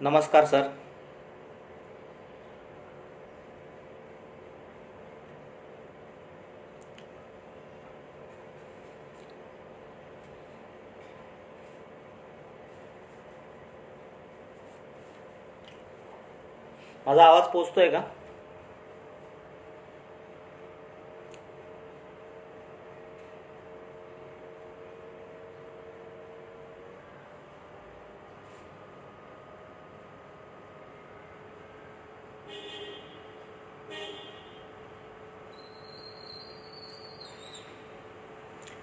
नमस्कार सर. माझा आवाज पोचतोय का?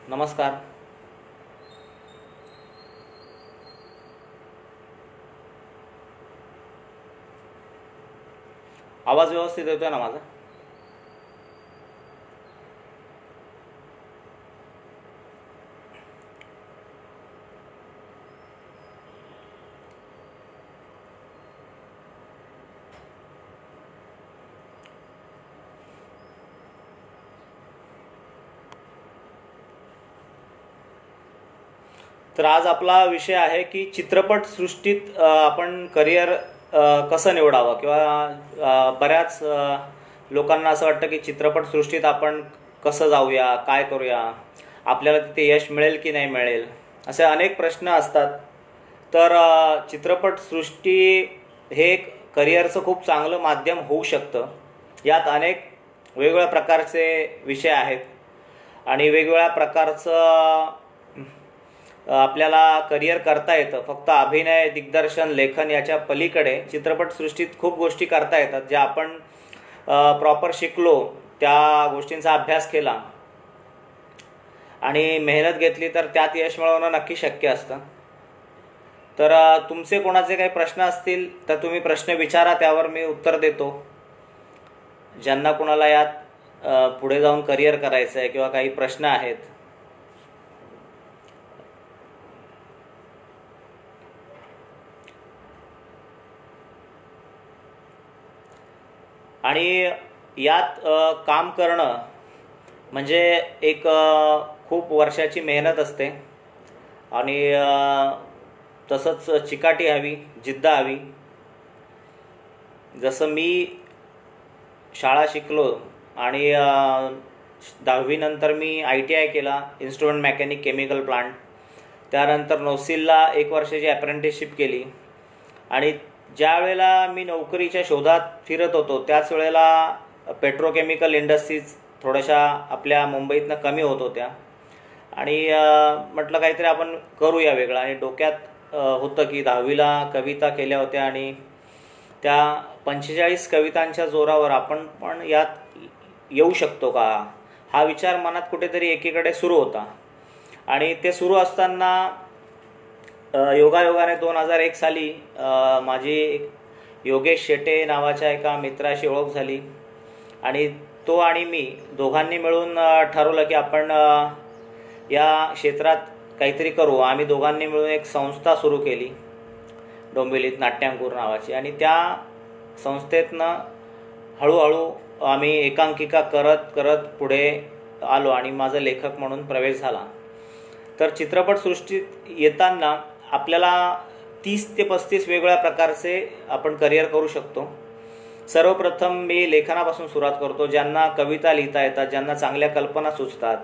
नमस्कार. आवाज व्यवस्थित येतोय ना माझा? तर आज आपला विषय आहे की चित्रपट सृष्टीत आपण करिअर कसं निवडावं, किंवा बऱ्याच लोकांना असं वाटतं की चित्रपट सृष्टीत आपण कसं जाऊया, काय करूया, आपल्याला तिथे यश मिळेल की नाही मिळेल, असे अनेक प्रश्न असतात. तर चित्रपट सृष्टी हे एक करिअरचं खूप चांगलं माध्यम होऊ शकतं. यात अनेक वेगवेगळ्या प्रकारचे विषय आहेत आणि वेगवेगळ्या प्रकारचं आपल्याला करिअर करता येतं. फक्त अभिनय, दिग्दर्शन, लेखन याच्या पलीकडे चित्रपटसृष्टीत खूप गोष्टी करता येतात, ज्या आपण प्रॉपर शिकलो, त्या गोष्टींचा अभ्यास केला आणि मेहनत घेतली तर त्यात यश मिळवणं नक्की शक्य असतं. तर तुमचे कोणाचे काही प्रश्न असतील तर तुम्ही प्रश्न विचारा, त्यावर मी उत्तर देतो. ज्यांना कोणाला यात पुढे जाऊन करिअर करायचं आहे किंवा काही प्रश्न आहेत. आणि यात काम करणं म्हणजे एक खूप वर्षाची मेहनत असते आणि तसंच चिकाटी हवी, जिद्द हवी. जसं मी शाळा शिकलो आणि 10वी नंतर मी ITI केला, इन्स्ट्रुमेंट मेकॅनिक केमिकल प्लांट. त्यानंतर नौसिलला 1 वर्षाची अप्रेंटिसशिप केली आणि ज्या वेळेला मी नोकरीच्या शोधात फिरत होतो त्याच वेळेला पेट्रोकेमिकल इंडस्ट्रीज थोड्याशा आपल्या मुंबईतनं कमी होत होत्या आणि म्हटलं काहीतरी आपण करूया वेगळं. आणि डोक्यात होतं की 10वीला कविता केल्या होत्या आणि त्या 45 कवितांच्या जोरावर आपण पण यात येऊ शकतो का, हा विचार मनात कुठेतरी एकीकडे सुरू होता. आणि ते सुरू असताना योगायोगाने 2001 साली माझी योगेश शेटे नावाच्या एका मित्राशी ओळख झाली आणि तो आणि मी दोघांनी मिळून ठरवलं की आपण या क्षेत्रात काहीतरी करू. आम्ही दोघांनी मिळून एक संस्था सुरू केली डोंबिवलीत, नाट्यांकुर नावाची. आणि त्या संस्थेतनं हळूहळू आम्ही एकांकिका करत करत पुढे आलो आणि माझा लेखक म्हणून प्रवेश झाला. तर चित्रपटसृष्टीत येताना आपल्याला 30 ते 35 वेगवेगळ्या प्रकारचे आपण करिअर करू शकतो. सर्वप्रथम मी लेखनापासून सुरुवात करतो. ज्यांना कविता लिहिता येतात, ज्यांना चांगल्या कल्पना सुचतात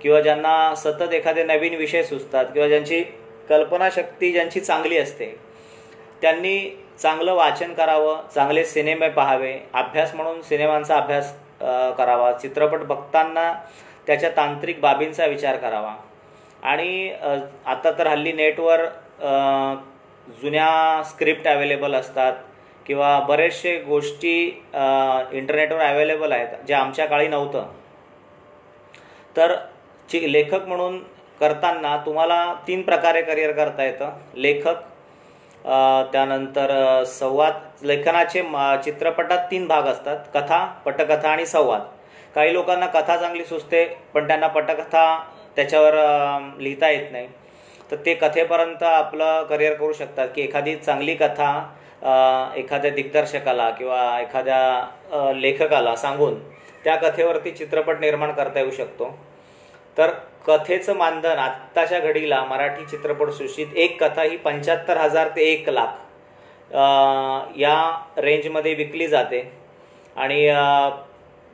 किंवा ज्यांना सतत एखादे नवीन विषय सुचतात किंवा ज्यांची कल्पनाशक्ती ज्यांची चांगली असते, त्यांनी चांगलं वाचन करावं, चांगले सिनेमे पाहावे, अभ्यास म्हणून सिनेमांचा अभ्यास करावा, चित्रपट बघताना त्याच्या तांत्रिक बाबींचा विचार करावा. आणि आता तर हल्ली नेटवर जुन्या स्क्रिप्ट अवेलेबल असतात किंवा बरेचसे गोष्टी इंटरनेटवर अवेलेबल आहेत, जे आमच्या काळी नव्हतं. तर लेखक म्हणून करताना तुम्हाला 3 प्रकारे करिअर करता येतं. लेखक, त्यानंतर संवाद. लेखनाचे चित्रपटात 3 भाग असतात: कथा, पटकथा आणि संवाद. काही लोकांना कथा चांगली सुचते पण त्यांना पटकथा त्याच्यावर लिहिता येत नाही, तर ते कथेपर्यंत आपलं करिअर करू शकतात. की एखादी चांगली कथा एखाद्या दिग्दर्शकाला किंवा एखाद्या लेखकाला सांगून त्या कथेवरती चित्रपट निर्माण करता येऊ शकतो. तर कथेचं मानधन आत्ताच्या घडीला मराठी चित्रपटसृष्टीत एक कथा ही 75,000 ते 1 लाख या रेंजमध्ये विकली जाते. आणि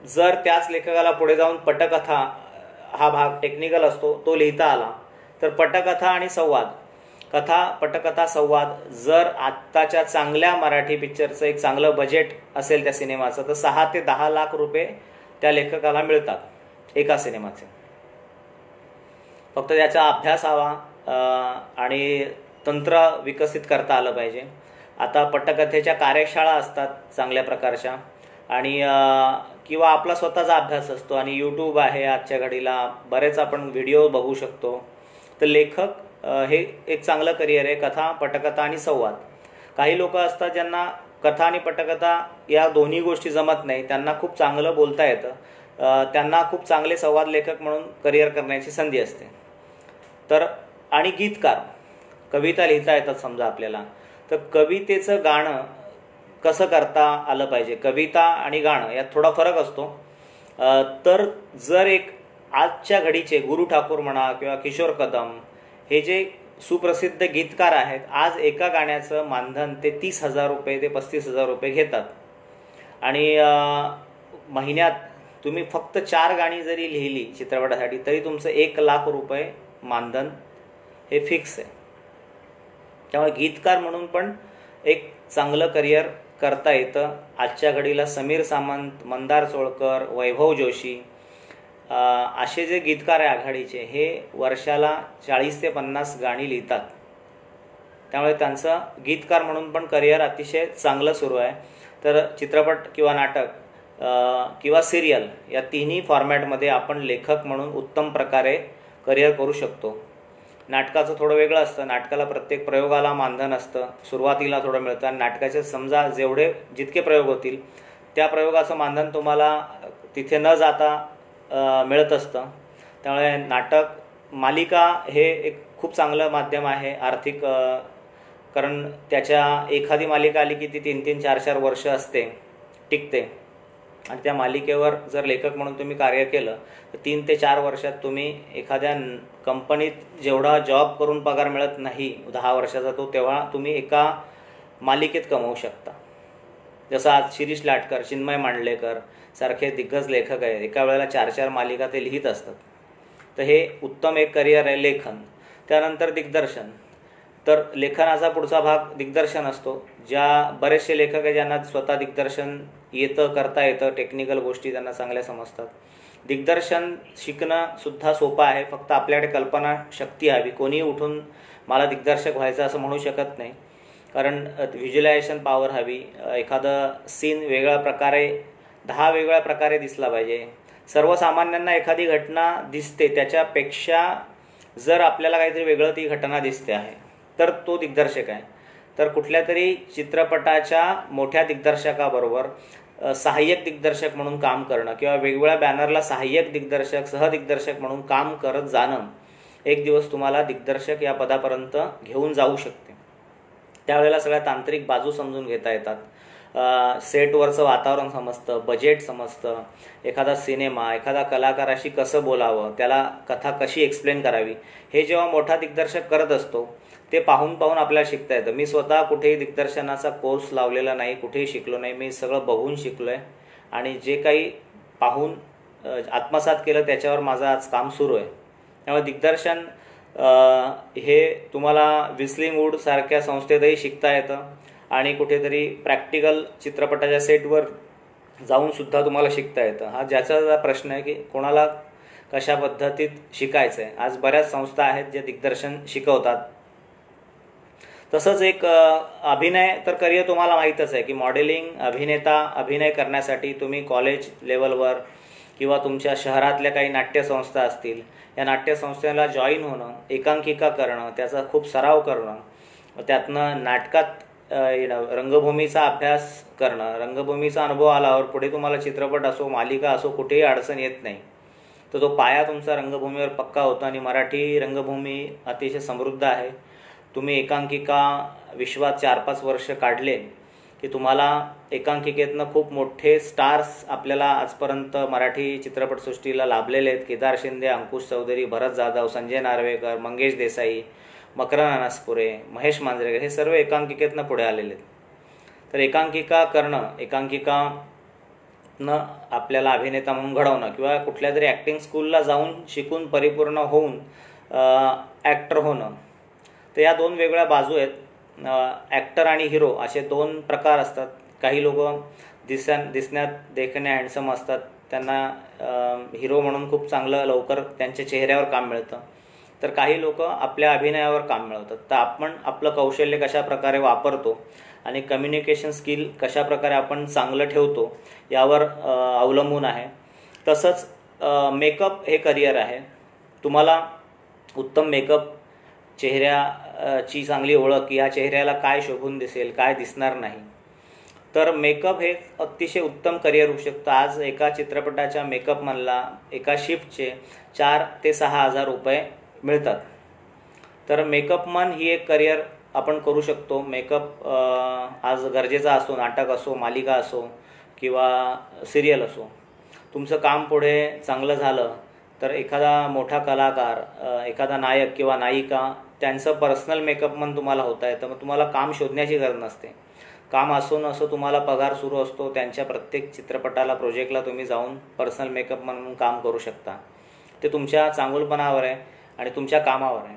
जर त्याच लेखकाला पुढे जाऊन पटकथा हा भाग टेक्निकल असतो तो लिहिता आला तर पटकथा आणि संवाद, कथा पटकथा संवाद, जर आत्ताच्या चांगल्या मराठी पिक्चरचं एक चांगलं बजेट असेल त्या सिनेमाचं तर 6 ते 10 लाख रुपये त्या लेखकाला मिळतात एका सिनेमाचे. फक्त त्याचा अभ्यास हवा आणि तंत्र विकसित करता आलं पाहिजे. आता पटकथेच्या कार्यशाळा असतात चांगल्या प्रकारच्या, आणि किंवा आपला स्वतःचा अभ्यास असतो, आणि यूट्यूब आहे आजच्या घडीला, बरेच आपण व्हिडिओ बघू शकतो. तर लेखक हे एक चांगलं करिअर आहे, कथा पटकथा आणि संवाद. काही लोक असतात ज्यांना कथा आणि पटकथा या दोन्ही गोष्टी जमत नाही, त्यांना खूप चांगलं बोलता येतं, त्यांना खूप चांगले संवाद लेखक म्हणून करिअर करण्याची संधी असते. तर आणि गीतकार, कविता लिहिता येतात समजा आपल्याला, तर कवितेचं गाणं कसं करता आलं पाहिजे, कविता आणि गाणं यात थोडा फरक असतो. तर जर एक आजच्या घडीचे गुरु ठाकूर म्हणा किंवा किशोर कदम हे जे सुप्रसिद्ध गीतकार आहेत, आज एका गाण्याचं मानधन ते 30,000 रुपये ते 35,000 रुपये घेतात. आणि महिन्यात तुम्ही फक्त 4 गाणी जरी लिहिली चित्रपटासाठी तरी तुमचं 1 लाख रुपये मानधन हे फिक्स आहे. त्यामुळे गीतकार म्हणून पण एक चांगलं करिअर करता येतं. आजच्या घडीला समीर सामंत, मंदार चोळकर, वैभव जोशी असे जे गीतकार आहे आघाडीचे, हे वर्षाला 40 ते 50 गाणी लिहितात. त्यामुळे त्यांचं गीतकार म्हणून पण करिअर अतिशय चांगलं सुरू आहे. तर चित्रपट किंवा नाटक किंवा सिरियल या तिन्ही फॉर्मॅटमध्ये आपण लेखक म्हणून उत्तम प्रकारे करिअर करू शकतो. नाटकाचं थोडं वेगळं असतं, नाटकाला प्रत्येक प्रयोगाला मानधन असतं, सुरुवातीला थोडं मिळतं, आणि नाटकाचे समजा जितके प्रयोग होतील त्या प्रयोगाचं मानधन तुम्हाला तिथे न जाता मिळत असतं. त्यामुळे नाटक मालिका हे एक खूप चांगलं माध्यम आहे आर्थिक, कारण त्याच्या एखादी मालिका आली की ती 3-3, 4-4 वर्ष असते, टिकते. आणि त्या मालिकेवर जर लेखक म्हणून तुम्ही कार्य केलं तर 3 ते 4 वर्षात तुम्ही एखाद्या कंपनीत जेवढा जॉब करून पगार मिळत नाही 10 वर्षाचा तो, तेव्हा तुम्ही एका मालिकेत कमवू शकता. जसं आज शिरीष लाटकर, चिन्मय मांडलेकर सारखे दिग्गज लेखक आहेत, एका वेळेला 4-4 मालिका ते लिहित असतात. तर हे उत्तम एक करिअर आहे लेखन. त्यानंतर दिग्दर्शन. तर लेखनाचा पुढचा भाग दिग्दर्शन असतो. बरेचसे लेखक आहे ज्यांना स्वतः दिग्दर्शन करता येतं, टेक्निकल गोष्टी त्यांना चांगल्या समजतात. दिग्दर्शन शिकणं सुद्धा सोपं आहे, फक्त आपल्याकडे कल्पना शक्ती हवी. कोणीही उठून मला दिग्दर्शक व्हायचं असं म्हणू शकत नाही, कारण व्हिज्युलायझेशन पॉवर हवी. एखादं सीन 10 वेगळ्या प्रकारे दिसला पाहिजे. सर्वसामान्यांना एखादी घटना दिसते, त्याच्यापेक्षा जर आपल्याला काहीतरी वेगळं ती घटना दिसते आहे तर तो दिग्दर्शक आहे. तर कुठल्या तरी चित्रपटाच्या मोठ्या दिग्दर्शकाबरोबर सहाय्यक दिग्दर्शक म्हणून काम करणं किंवा वेगवेगळ्या बॅनरला सहाय्यक दिग्दर्शक, सहदिग्दर्शक म्हणून काम करत जाणं एक दिवस तुम्हाला दिग्दर्शक या पदापर्यंत घेऊन जाऊ शकते. त्यावेळेला सगळ्या तांत्रिक बाजू समजून घेता येतात, सेटवरचं वातावरण समजतं, बजेट समजतं, एखादा सिनेमा, एखादा कलाकाराशी कसं बोलावं, त्याला कथा कशी एक्सप्लेन करावी, हे जेव्हा मोठा दिग्दर्शक करत असतो ते पाहून आपल्याला शिकता येतं. मी स्वतः कुठेही दिग्दर्शनाचा कोर्स लावलेला नाही, कुठेही शिकलो नाही, मी सगळं बघून शिकलो आहे आणि जे काही पाहून आत्मसात केलं त्याच्यावर माझं आज काम सुरू आहे. त्यामुळे दिग्दर्शन हे तुम्हाला व्हिस्लिंग वूड सारख्या संस्थेतही शिकता येतं आणि कुठेतरी प्रॅक्टिकल चित्रपटाच्या सेटवर जाऊन सुद्धा तुम्हाला शिकता येतं. हा ज्याचा प्रश्न आहे की कोणाला कशा पद्धतीत शिकायचं आहे. आज बऱ्याच संस्था आहेत ज्या दिग्दर्शन शिकवतात. तसंच एक अभिनय तर करिअर तुम्हाला माहीतच आहे की मॉडेलिंग, अभिनय करण्यासाठी तुम्ही कॉलेज लेवलवर किंवा तुमच्या शहरातल्या काही नाट्यसंस्था असतील, या नाट्यसंस्थेला जॉईन होणं, एकांकिका करणं, त्याचा खूप सराव करणं, त्यातनं नाटकात रंगभूमीचा अभ्यास करणं, रंगभूमीचा अनुभव आल्यावर पुढे तुम्हाला चित्रपट असो, मालिका असो, कुठेही अडचण येत नाही. तर तो पाया तुमचा रंगभूमीवर पक्का होतो आणि मराठी रंगभूमी अतिशय समृद्ध आहे. तुम्ही एकांकिका विश्वात 4-5 वर्ष काढले की तुम्हाला एकांकिकेतनं खूप मोठे स्टार्स आपल्याला आजपर्यंत मराठी चित्रपटसृष्टीला लाभलेले आहेत. केदार शिंदे, अंकुश चौधरी, भरत जाधव, संजय नार्वेकर, मंगेश देसाई, मकरंद अनासपुरे, महेश मांजरेकर हे सर्व एकांकिकेतनं पुढे आलेले आहेत. तर एकांकिका करणं, एकांकिकानं आपल्याला अभिनेता म्हणून घडवणं किंवा कुठल्या तरी ॲक्टिंग स्कूलला जाऊन शिकून परिपूर्ण होऊन ॲक्टर होणं, तर या दोन वेगळ्या बाजू आहेत. ॲक्टर आणि हिरो असे दोन प्रकार असतात. काही लोक दिसण्यात देखणे हँडसम असतात, त्यांना हिरो म्हणून खूप चांगलं लवकर त्यांच्या चेहऱ्यावर काम मिळतं. तर काही लोक आपल्या अभिनयावर काम मिळवतात. तर आपण आपलं कौशल्य कशा प्रकारे वापरतो आणि कम्युनिकेशन स्किल कशा प्रकारे आपण चांगलं ठेवतो यावर अवलंबून आहे. तसंच मेकअप हे करिअर आहे. तुम्हाला उत्तम मेकअप, चेहऱ्याची चांगली ओळख, या चेहऱ्याला काय शोभून दिसेल, काय दिसणार नाही, तर मेकअप हे अतिशय उत्तम करिअर होऊ शकतं. आज एका चित्रपटाच्या मेकअपमनला एका शिफ्टचे 4 ते 6 हजार रुपये मिळतात. तर मेकअपमन ही एक करिअर आपण करू शकतो. मेकअप आज गरजेचा असो, नाटक असो, मालिका असो किंवा सिरियल असो. तुमचं काम पुढे चांगलं झालं तर एखादा मोठा कलाकार, एखादा नायक किंवा नायिका, त्यांचं पर्सनल मेकअपमन तुम्हाला होता येतं. मग तुम्हाला काम शोधण्याची गरज नसते. काम असो नसो तुम्हाला पगार सुरू असतो. त्यांच्या प्रत्येक चित्रपटाला, प्रोजेक्टला तुम्ही जाऊन पर्सनल मेकअप म्हणून काम करू शकता. ते तुमच्या चांगुलपणावर आहे आणि तुमच्या कामावर आहे.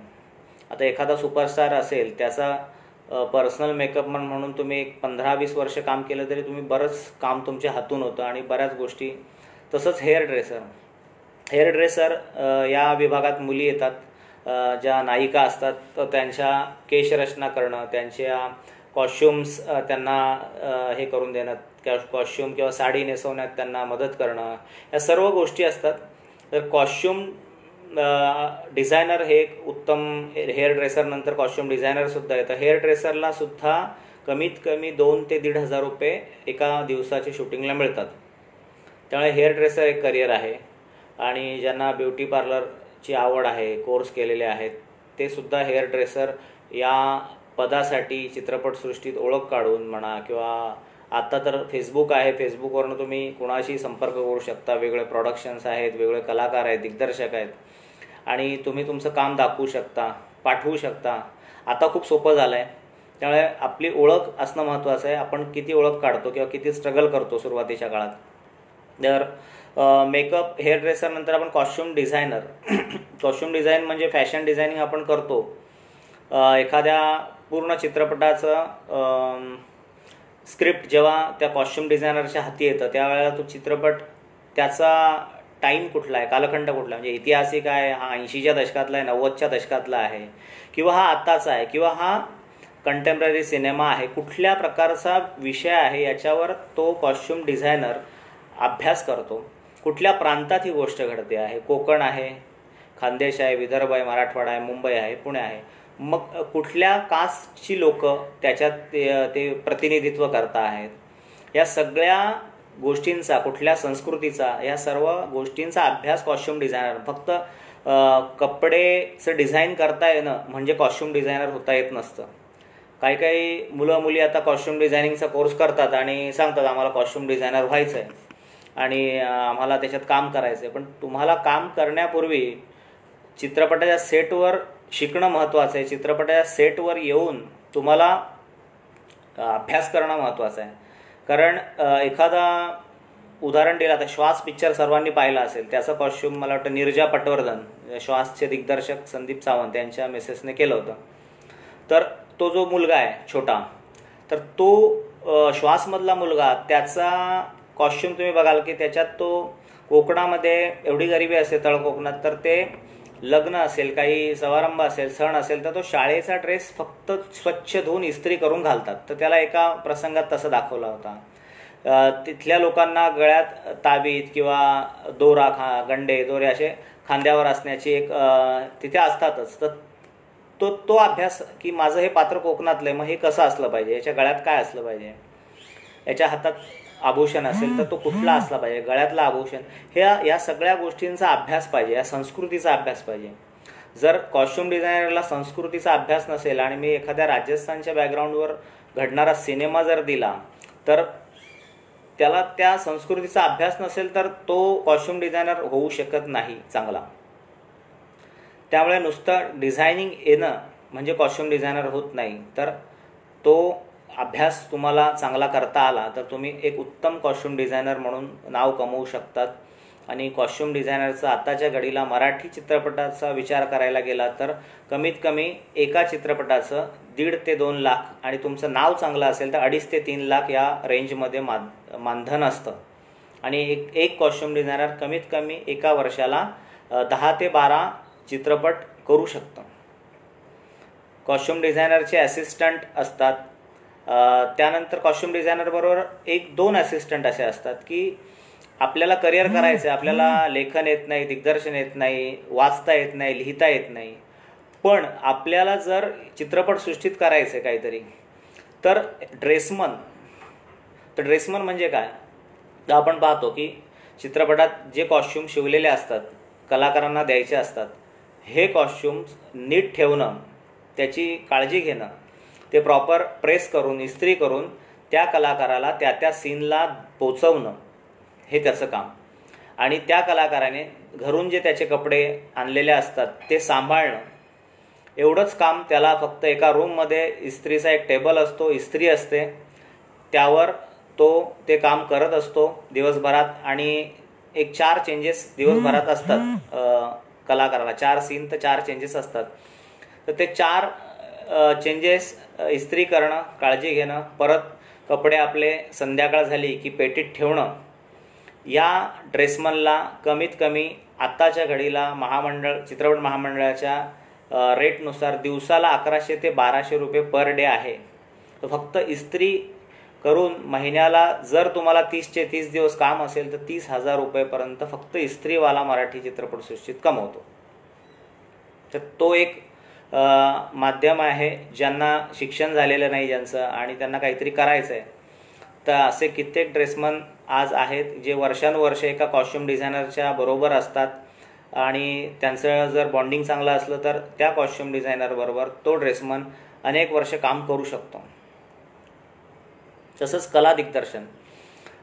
आता एखादा सुपरस्टार असेल, त्याचा पर्सनल मेकअप म्हणून तुम्ही 15-20 वर्ष काम केलं तरी तुम्ही बरंच काम तुमच्या हातून होतं आणि बऱ्याच गोष्टी. तसंच हेअर ड्रेसर या विभागात मुली येतात, ज्या नायिका असतात. तर त्यांच्या केशरचना करणं, त्यांच्या कॉस्ट्युम्स त्यांना हे करून देणं, कॉस्ट्युम किंवा साडी नेसवण्यात त्यांना मदत करणं, या सर्व गोष्टी असतात. तर कॉस्ट्युम डिझायनर हे एक उत्तम, हेअर ड्रेसर नंतर कॉस्ट्युम डिझायनरसुद्धा येतं. हेअर ड्रेसरला सुद्धा कमीत कमी 2 ते 1.5 हजार रुपये एका दिवसाच्या शूटिंगला मिळतात. त्यामुळे हेअर ड्रेसर एक करिअर आहे. आणि ज्यांना ब्युटी पार्लरची आवड आहे, कोर्स केलेले आहेत, ते सुद्धा हेअर ड्रेसर या पदासाठी चित्रपटसृष्टीत ओळख काढून म्हणा, किंवा आता तर फेसबुक आहे, फेसबुकवरून तुम्ही कुणाशी संपर्क करू शकता. वेगळे प्रोडक्शन्स आहेत, वेगळे कलाकार आहेत, दिग्दर्शक आहेत, आणि तुम्ही तुमचं काम दाखवू शकता, पाठवू शकता. आता खूप सोपं झालं आहे. त्यामुळे आपली ओळख असणं महत्त्वाचं आहे. आपण किती ओळख काढतो किंवा किती स्ट्रगल करतो सुरुवातीच्या काळात. तर मेकअप, हेअर ड्रेसर नंतर आपण कॉस्ट्युम डिझाईन म्हणजे फॅशन डिझायनिंग आपण करतो. एखाद्या पूर्ण चित्रपटाचं स्क्रिप्ट जेव्हा त्या कॉस्ट्युम डिझायनरच्या हाती येतं, त्यावेळेला तो चित्रपट, त्याचा टाईम कुठला आहे, कालखंड कुठला, म्हणजे ऐतिहासिक आहे, हा 80च्या दशकातला आहे, 90च्या दशकातला आहे, किंवा हा आत्ताचा आहे, किंवा हा कंटेम्पररी सिनेमा आहे, कुठल्या प्रकारचा विषय आहे याच्यावर तो कॉस्ट्युम डिझायनर अभ्यास करतो. कुठल्या प्रांतात ही गोष्ट घडते आहे, कोकण आहे, खानदेश आहे, विदर्भ आहे, मराठवाडा आहे, मुंबई आहे, पुणे आहे, मग कुठल्या कास्टची लोक त्याच्यात ते प्रतिनिधित्व करता आहेत, या सगळ्या गोष्टींचा, कुठल्या संस्कृतीचा, या सर्व गोष्टींचा अभ्यास कॉस्ट्युम डिझायनर. फक्त कपडेचं डिझाईन करता येणं म्हणजे कॉस्ट्युम डिझायनर होता येत नसतं. काही मुलं मुली आता कॉस्ट्युम डिझायनिंगचा कोर्स करतात आणि सांगतात आम्हाला कॉस्ट्युम डिझायनर व्हायचं आहे आणि आम्हाला त्याच्यात काम करायचं आहे. पण तुम्हाला काम करण्यापूर्वी चित्रपटाच्या सेटवर शिकणं महत्त्वाचं आहे. चित्रपटाच्या सेटवर येऊन तुम्हाला अभ्यास करणं महत्त्वाचं आहे. कारण एखादा उदाहरण दिलं, आता श्वास पिक्चर सर्वांनी पाहिला असेल, त्याचं कॉस्ट्युम मला वाटतं नीरजा पटवर्धन, श्वासचे दिग्दर्शक संदीप सावंत यांच्या मिसेसने केलं होतं. तर तो जो मुलगा आहे छोटा, तर तो श्वासमधला मुलगा, त्याचा कॉस्ट्युम तुम्ही बघाल की त्याच्यात तो कोकणामध्ये एवढी गरिबी असते तळ कोकणात, तर ते लग्न असेल, काही समारंभ असेल, सण असेल, तर तो शाळेचा ड्रेस फक्त स्वच्छ धुवून इस्त्री करून घालतात. तर त्याला एका प्रसंगात तसं दाखवला होता. तिथल्या लोकांना गळ्यात ताबीत किंवा गंडे दोरे असे खांद्यावर असण्याची एक तिथे असतातच. तर तो अभ्यास की माझं हे पात्र कोकणातलं आहे, मग हे कसं असलं पाहिजे, याच्या गळ्यात काय असलं पाहिजे, याच्या हातात आभूषण असेल तर तो कुठला असला पाहिजे, गळ्यातला आभूषण, या सगळ्या गोष्टींचा अभ्यास पाहिजे, या संस्कृतीचा अभ्यास पाहिजे. जर कॉस्ट्युम डिझायनरला संस्कृतीचा अभ्यास नसेल आणि मी एखाद्या राजस्थानच्या बॅकग्राऊंडवर घडणारा सिनेमा जर दिला, तर त्याला त्या संस्कृतीचा अभ्यास नसेल तर तो कॉस्ट्युम डिझायनर होऊ शकत नाही चांगला. त्यामुळे नुसतं डिझायनिंग येणं म्हणजे कॉस्ट्युम डिझायनर होत नाही, तर तो अभ्यास तुम्हाला चांगला करता आला तर तुम्ही एक उत्तम कॉस्ट्यूम डिझायनर म्हणून नाव कमवू शकतात. आणि कॉस्ट्यूम डिझायनरचं आताच्या घडीला मराठी चित्रपटाचा विचार करायला गेला तर कमीत कमी एका चित्रपटाचं 1.5 ते 2 लाख आणि तुमचं नाव चांगलं असेल तर 2.5 ते 3 लाख या रेंजमध्ये मानधन असतं. आणि एक कॉस्ट्यूम डिझायनर कमीत कमी एका वर्षाला 10 ते 12 चित्रपट करू शकतो. कॉस्ट्यूम डिझायनरचे असिस्टंट असतात. त्यानंतर कॉस्ट्यूम डिझायनरबरोबर 1-2 असिस्टंट असे असतात की आपल्याला करिअर करायचं आहे, आपल्याला लेखन येत नाही, दिग्दर्शन येत नाही, वाचता येत नाही, लिहिता येत नाही, पण आपल्याला जर चित्रपटसृष्टीत करायचं आहे काहीतरी तर ड्रेसमन म्हणजे काय तर आपण पाहतो की चित्रपटात जे कॉस्ट्यूम शिवलेले असतात कलाकारांना द्यायचे असतात, हे कॉस्ट्यूम्स नीट ठेवणं, त्याची काळजी घेणं, ते प्रॉपर प्रेस करून इस्त्री करून त्या कलाकाराला त्या सीनला पोचवणं हे त्याचं काम. आणि त्या कलाकाराने घरून जे त्याचे कपडे आणलेले असतात ते सांभाळणं एवढंच काम त्याला. फक्त एका रूममध्ये इस्त्रीचा एक टेबल असतो, इस्त्री असते, त्यावर तो ते काम करत असतो दिवसभरात. आणि एक 4 चेंजेस दिवसभरात असतात कलाकाराला, 4 सीन तर 4 चेंजेस असतात. तर ते 4 चेंजेस इस्त्री करणं, काळजी घेणं, परत कपडे आपले संध्याकाळ झाली की पेटीत ठेवणं, या ड्रेसमनला कमीत कमी आत्ताच्या घडीला चित्रपट महामंडळाच्या रेटनुसार दिवसाला 1100 ते 1200 रुपये पर डे आहे. तर फक्त इस्त्री करून महिन्याला जर तुम्हाला 30चे 30 दिवस काम असेल तर 30,000 रुपयेपर्यंत फक्त इस्त्रीवाला मराठी चित्रपटसृष्टीत कमवतो. तर तो एक माध्यम आहे ज्यांना शिक्षण झालेलं नाही ज्यांचं आणि त्यांना काहीतरी करायचं आहे. तर असे कित्येक ड्रेसमन आज आहेत जे वर्षानुवर्ष एका कॉस्ट्यूम डिझायनरच्या बरोबर असतात आणि त्यांचं जर बॉन्डिंग चांगलं असलं तर त्या कॉस्ट्यूम डिझायनरबरोबर तो ड्रेसमन अनेक वर्ष काम करू शकतो. तसंच कला दिग्दर्शन,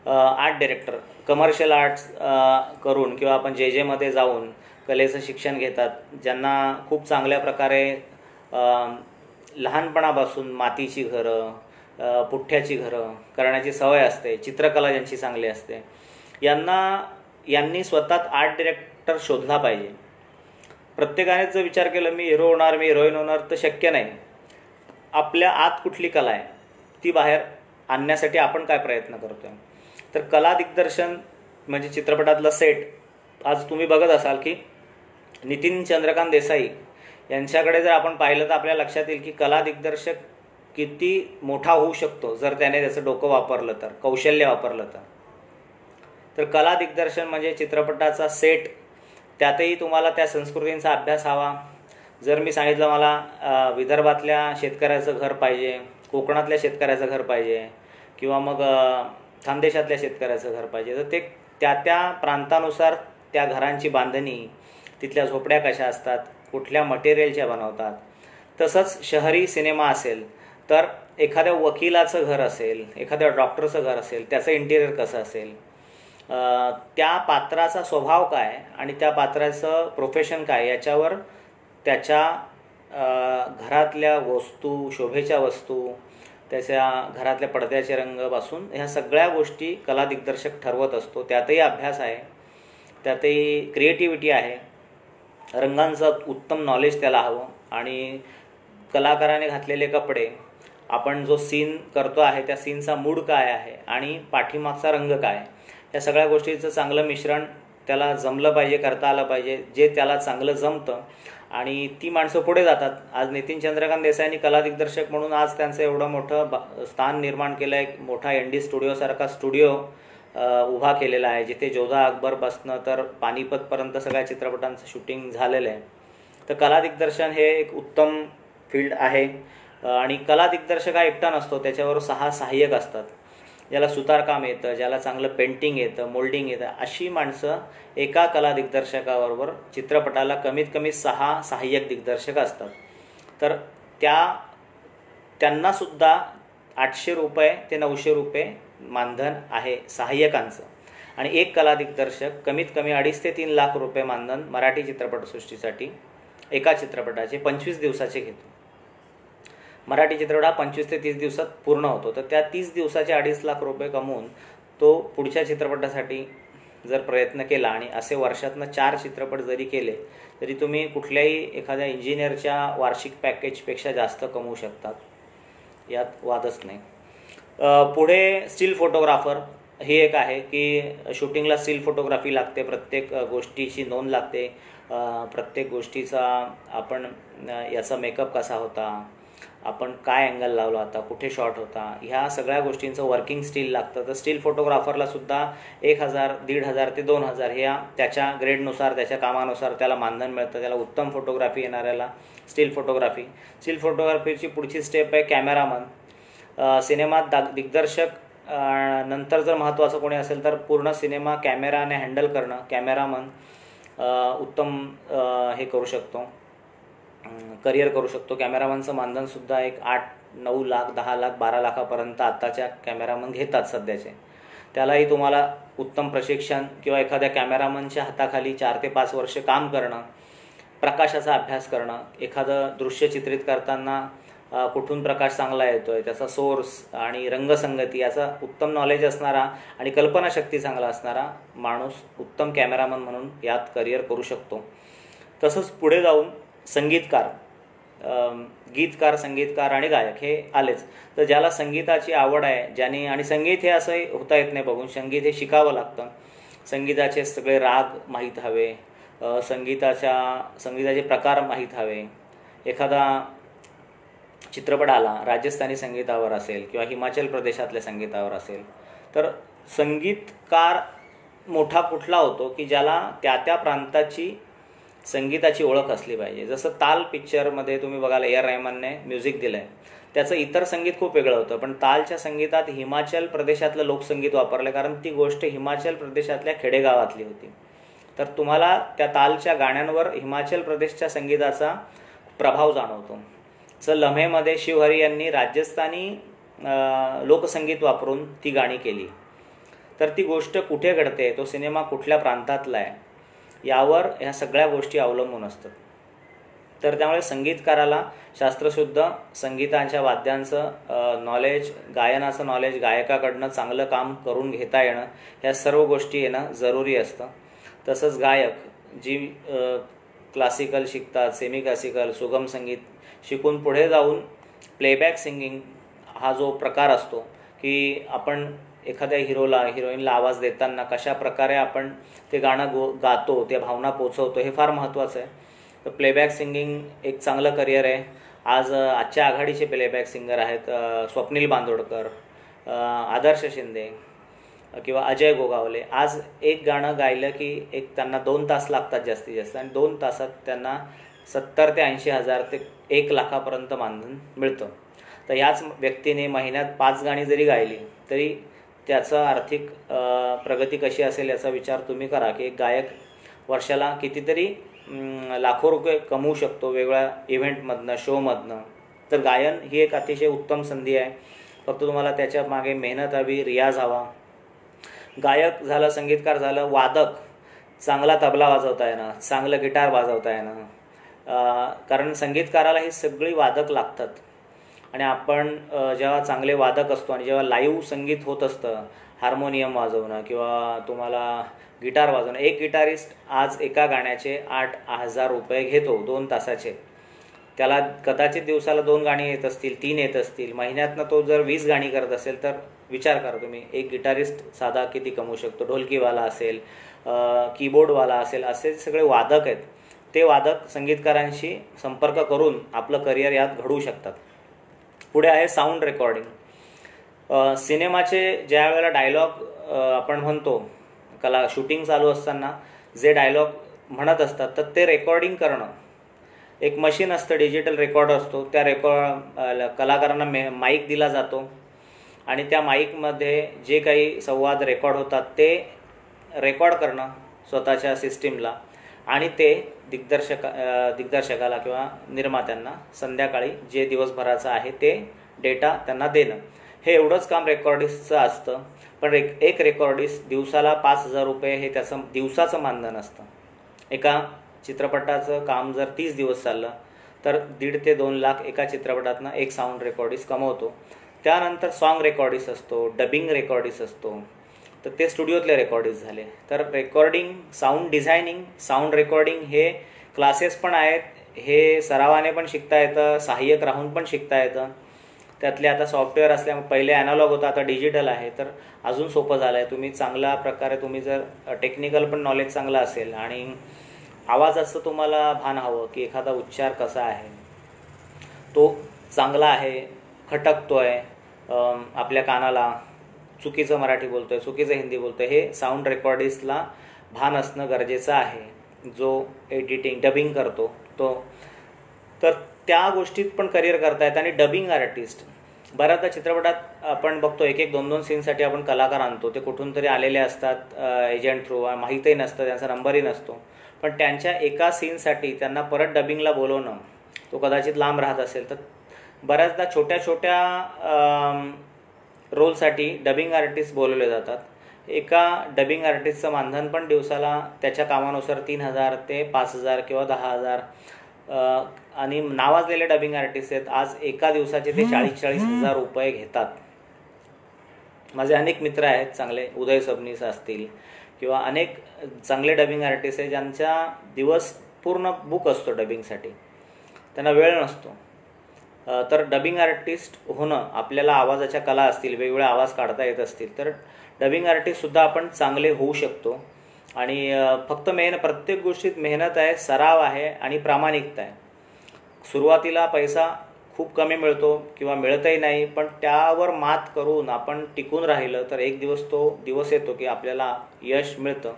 आर्ट डायरेक्टर कमर्शियल आर्ट्स करून किंवा आपण जे मध्ये जाऊन कलेचं शिक्षण घेतात, ज्यांना खूप चांगल्या प्रकारे लहानपणापासून मातीची घरं, पुठ्ठ्याची घरं करण्याची सवय असते, चित्रकला ज्यांची चांगली असते, यांनी स्वतः आर्ट डायरेक्टर शोधला पाहिजे. प्रत्येकाने जर विचार केला मी हिरो होणार, मी हिरोईन होणार, तर शक्य नाही. आपल्या आत कुठली कला आहे ती बाहेर आणण्यासाठी आपण काय प्रयत्न करतोय. तर कला दिग्दर्शन म्हणजे चित्रपटातलं सेट. आज तुम्ही बघत असाल की नितीन चंद्रकांत देसाई यांच्याकडे जर आपण पाहिलं तर आपल्या लक्षात येईल की कला दिग्दर्शक किती मोठा होऊ शकतो जर त्याने त्याचं डोकं वापरलं तर, कौशल्य वापरलं तर. तर कला दिग्दर्शन म्हणजे चित्रपटाचा सेट, त्यातही तुम्हाला त्या संस्कृतींचा अभ्यास हवा. जर मी सांगितलं मला विदर्भातल्या शेतकऱ्याचं घर पाहिजे, कोकणातल्या शेतकऱ्याचं घर पाहिजे किंवा मग खानदेशातल्या शेतकऱ्याचं घर पाहिजे, तर ते त्या प्रांतानुसार त्या घरांची बांधणी, तिथल्या झोपड्या कशा असतात, कुठल्या मटेरियलच्या बनवतात. तसंच शहरी सिनेमा असेल तर एखाद्या वकिलाचं घर असेल, एखाद्या डॉक्टरचं घर असेल, त्याचं इंटिरियर कसं असेल, त्या पात्राचा स्वभाव काय आणि त्या पात्राचं प्रोफेशन काय याच्यावर त्याच्या घरातल्या वस्तू, शोभेच्या वस्तू, त्याच्या घरातल्या पडद्याचे रंगापासून ह्या सगळ्या गोष्टी कला दिग्दर्शक ठरवत असतो. त्यातही अभ्यास आहे, त्यातही क्रिएटिव्हिटी आहे, रंगांचं उत्तम नॉलेज त्याला हवं. आणि कलाकाराने घातलेले कपडे, आपण जो सीन करतो आहे त्या सीनचा मूड काय आहे आणि पाठीमागचा रंग काय, या सगळ्या गोष्टीचं चांगलं मिश्रण त्याला जमलं पाहिजे, करता आलं पाहिजे. जे त्याला चांगलं जमतं आणि ती माणसं पुढे जातात. आज नितीन चंद्रकांत देसाईंनी कला दिग्दर्शक म्हणून आज त्यांचं एवढं मोठं स्थान निर्माण केलं आहे. मोठा ND स्टुडिओसारखा स्टुडिओ उभा केलेला आहे जिथे जोधा अकबरपासनं तर पानिपतपर्यंत सगळ्या चित्रपटांचं शूटिंग झालेलं आहे. तर कला दिग्दर्शन हे एक उत्तम फील्ड आहे. आणि कला दिग्दर्शक हा एकटा नसतो, त्याच्यावर 6 सहाय्यक असतात. ज्याला सुतारकाम येतं, ज्याला चांगलं पेंटिंग येतं, मोल्डिंग येतं, अशी माणसं एका कला दिग्दर्शकाबरोबर चित्रपटाला कमीत कमी 6 सहाय्यक दिग्दर्शक असतात. तर त्यांनासुद्धा 800 रुपये ते 900 रुपये मानधन आहे सहाय्यकांचं. आणि एक कला दिग्दर्शक कमीत कमी 2.5 ते 3 लाख रुपये मानधन मराठी चित्रपटसृष्टीसाठी एका चित्रपटाचे 25 दिवसाचे घेतो. मराठी चित्रपट हा 25 ते 30 दिवसात पूर्ण होतो. तर त्या 30 दिवसाचे 2.5 लाख रुपये कमवून तो पुढच्या चित्रपटासाठी जर प्रयत्न केला आणि असे वर्षातनं 4 चित्रपट जरी केले तरी तुम्ही कुठल्याही एखाद्या इंजिनियरच्या वार्षिक पॅकेजपेक्षा जास्त कमवू शकतात, यात वादच नाही. पुढे स्टील फोटोग्राफर ही एक आहे की शूटिंगला स्टील फोटोग्राफी लागते, प्रत्येक गोष्टीची नोंद लागते, प्रत्येक गोष्टीचा आपण याचा मेकअप कसा होता, आपण काय अँगल लावला होता, कुठे शॉट होता, ह्या सगळ्या गोष्टींचं वर्किंग स्टील लागतं. तर स्टील फोटोग्राफरला सुद्धा 1,000, 1,500 ते 2,000 ह्या त्याच्या ग्रेडनुसार त्याच्या कामानुसार त्याला मानधन मिळतं. त्याला उत्तम फोटोग्राफी येणाऱ्याला स्टील फोटोग्राफीची पुढची स्टेप आहे कॅमेरामन. सिनेमात दिग्दर्शक नंतर जर महत्त्वाचं कोणी असेल तर पूर्ण सिनेमा कॅमेराने हँडल करणं कॅमेरामन उत्तम हे करू शकतो, करिअर करू शकतो. कॅमेरामनचं मानधनसुद्धा एक 8-9 लाख, 10 लाख, 12 लाखापर्यंत आत्ताच्या कॅमेरामन घेतात सध्याचे. त्यालाही तुम्हाला उत्तम प्रशिक्षण किंवा एखाद्या कॅमेरामनच्या हाताखाली 4 ते 5 वर्ष काम करणं, प्रकाशाचा अभ्यास करणं, एखादं दृश्य चित्रित करताना कुठून प्रकाश चांगला येतो आहे, त्याचा सोर्स आणि रंगसंगती याचा उत्तम नॉलेज असणारा आणि कल्पनाशक्ती चांगला असणारा माणूस उत्तम कॅमेरामन म्हणून यात करिअर करू शकतो. तसंच पुढे जाऊन संगीतकार, गीतकार, संगीतकार आणि गायक हे आलेच. तर ज्याला संगीताची आवड आहे, ज्याने, आणि संगीत हे असंही होता येत नाही बघून, संगीत हे शिकावं लागतं. संगीताचे सगळे राग माहीत हवे, संगीताचे प्रकार माहीत हवे. एखादा चित्रपट आला राजस्थानी संगीतावर असेल किंवा हिमाचल प्रदेशातल्या संगीतावर असेल तर संगीतकार मोठा कुठला होतो की ज्याला त्या त्या प्रांताची संगीताची ओळख असली पाहिजे. जसं ताल पिक्चरमध्ये तुम्ही बघाल ए आर रहमानने म्युझिक दिलं आहे, त्याचं इतर संगीत खूप वेगळं होतं, पण तालच्या संगीतात हिमाचल प्रदेशातलं लोकसंगीत वापरलं कारण ती गोष्ट हिमाचल प्रदेशातल्या खेडेगावातली होती. तर तुम्हाला त्या तालच्या गाण्यांवर हिमाचल प्रदेशच्या संगीताचा प्रभाव जाणवतो. सर लम्हेमध्ये शिवहरी यांनी राजस्थानी लोकसंगीत वापरून ती गाणी केली. तर ती गोष्ट कुठे घडते, तो सिनेमा कुठल्या प्रांतातला आहे, यावर ह्या सगळ्या गोष्टी अवलंबून असतात. तर त्यामुळे संगीतकाराला शास्त्रशुद्ध संगीताच्या वाद्यांचं नॉलेज, गायनाचं नॉलेज, गायकाकडनं चांगलं काम करून घेता येणं, ह्या सर्व गोष्टी येणं जरुरी असतं. तसंच गायक जी क्लासिकल शिकतात, सेमी क्लासिकल, सुगम संगीत शिकून पुढे जाऊन प्लेबॅक सिंगिंग हा जो प्रकार असतो की आपण एखाद्या हिरोईनला आवाज देताना कशा प्रकारे आपण ते गाणं गातो, त्या भावना पोचवतो, हे फार महत्त्वाचं आहे. तर प्लेबॅक सिंगिंग एक चांगलं करिअर आहे. आजच्या आघाडीचे प्लेबॅक सिंगर आहेत स्वप्नील बांदोडकर, आदर्श शिंदे किंवा अजय गोगावले. आज एक गाणं गायलं की त्यांना 2 तास लागतात जास्तीत जास्त, आणि 2 तासात त्यांना 70,000 ते 80,000 ते 1 लाखापर्यंत मानधन मिळतं. तर याच व्यक्तीने महिन्यात 5 गाणी जरी गायली तरी त्याचं आर्थिक प्रगती कशी असेल याचा विचार तुम्ही करा की एक गायक वर्षाला कितीतरी लाखो रुपये कमवू शकतो वेगवेगळ्या इव्हेंटमधनं, शोमधनं. तर गायन ही एक अतिशय उत्तम संधी आहे. फक्त तुम्हाला त्याच्या मागे मेहनत हवी, रियाज हवा. गायक झालं, संगीतकार झालं, वादक, चांगला तबला वाजवता येणं, चांगलं गिटार वाजवता येणं, कारण संगीतकाराला ही सगळी वादक लागतात. आणि आपण जेव्हा चांगले वादक असतो आणि जेव्हा लाईव्ह संगीत होत असतं, हार्मोनियम वाजवणं किंवा तुम्हाला गिटार वाजवणं, एक गिटारिस्ट आज एका गाण्याचे 8,000 रुपये घेतो 2 तासाचे. त्याला कदाचित दिवसाला 2 गाणी येत असतील, 3 येत असतील, महिन्यातनं तो जर 20 गाणी करत असेल तर विचार करा तुम्ही एक गिटारिस्ट साधा किती कमवू शकतो. ढोलकीवाला असेल, कीबोर्डवाला असेल, असे सगळे वादक आहेत. ते वादक संगीतकारांशी संपर्क करून आपलं करिअर यात घडवू शकतात. पुढे आहे साऊंड रेकॉर्डिंग. सिनेमाचे ज्या वेळेला डायलॉग आपण म्हणतो, शूटिंग चालू असताना जे डायलॉग म्हणत असतात तर ते रेकॉर्डिंग करणं. एक मशीन असतं, डिजिटल रेकॉर्डर असतो, त्या कलाकारांना माईक दिला जातो आणि त्या माईकमध्ये जे काही संवाद रेकॉर्ड होतात ते रेकॉर्ड करणं स्वतःच्या सिस्टीमला आणि ते दिग्दर्शकाला किंवा निर्मात्यांना संध्याकाळी जे दिवसभराचं आहे ते डेटा त्यांना देणं. हे एवढंच काम रेकॉर्डिस्टचं असतं. पण एक रेकॉर्डिस्ट दिवसाला 5,000 रुपये हे त्याचं दिवसाचं मानधन असतं. एका चित्रपटाचं काम जर 30 दिवस चाललं तर 1.5 ते 2 लाख एका चित्रपटातनं एक साऊंड रेकॉर्डिस्ट कमवतो. त्यानंतर सॉन्ग रेकॉर्डिस्ट असतो, डबिंग रेकॉर्डिस्ट असतो, तर ते स्टुडिओतले रेकॉर्डिस्ट झाले. तर recording, sound designing, sound recording हे क्लासेस पण आहेत. हे सरावाने पण शिकता येतं, सहाय्यक राहून पण शिकता येतं. त्यातले आता सॉफ्टवेअर असल्यामुळे पहिले ॲनालॉग होतं, आता डिजिटल आहे, तर अजून सोपं झालं आहे. तुम्ही चांगल्या प्रकारे तुम्ही जर टेक्निकल पण नॉलेज चांगलं असेल आणि आवाजाचं तुम्हाला भान हवं की एखादा उच्चार कसा आहे, तो चांगला आहे, खटकतो आहे आपल्या कानाला, चुकीचं मराठी बोलतो आहे, चुकीचं हिंदी बोलतो आहे, हे साऊंड रेकॉर्डिस्टला भान असणं गरजेचं आहे. जो एडिटिंग, डबिंग करतो तो, तर त्या गोष्टीत पण करिअर करतायत. आणि डबिंग आर्टिस्ट बऱ्याचदा चित्रपटात आपण बघतो 1-1, 2-2 सीनसाठी आपण कलाकार आणतो. ते कुठून तरी आलेले असतात एजंट थ्रू, माहीतही नसतं, त्यांचा नंबरही नसतो, पण त्यांच्या एका सीनसाठी त्यांना परत डबिंगला बोलवणं, तो कदाचित लांब राहत असेल, तर बऱ्याचदा छोट्या छोट्या रोलसाठी डबिंग आर्टिस्ट बोलवले जातात. एका डबिंग आर्टिस्टचं मानधन पण दिवसाला त्याच्या कामानुसार 3,000 ते 5,000 किंवा 10,000 आणि नावाजलेले डबिंग आर्टिस्ट आहेत आज एका दिवसाचे ते 40,000 रुपये घेतात. माझे अनेक मित्र आहेत चांगले, उदय सबनीस असतील किंवा अनेक चांगले डबिंग आर्टिस्ट आहेत ज्यांचा दिवस पूर्ण बुक असतो डबिंगसाठी, त्यांना वेळ नसतो. तर डबिंग आर्टिस्ट होणं, आपल्याला आवाजाच्या कला असतील, वेगवेगळे आवाज काढता येत असतील, तर डबिंग आर्टिस्टसुद्धा आपण चांगले होऊ शकतो. आणि फक्त प्रत्येक गोष्टीत मेहनत आहे, सराव आहे आणि प्रामाणिकता आहे. सुरुवातीला पैसा खूप कमी मिळतो किंवा मिळतही नाही, पण त्यावर मात करून आपण टिकून राहिलं तर एक दिवस तो दिवस येतो की आपल्याला यश मिळतं.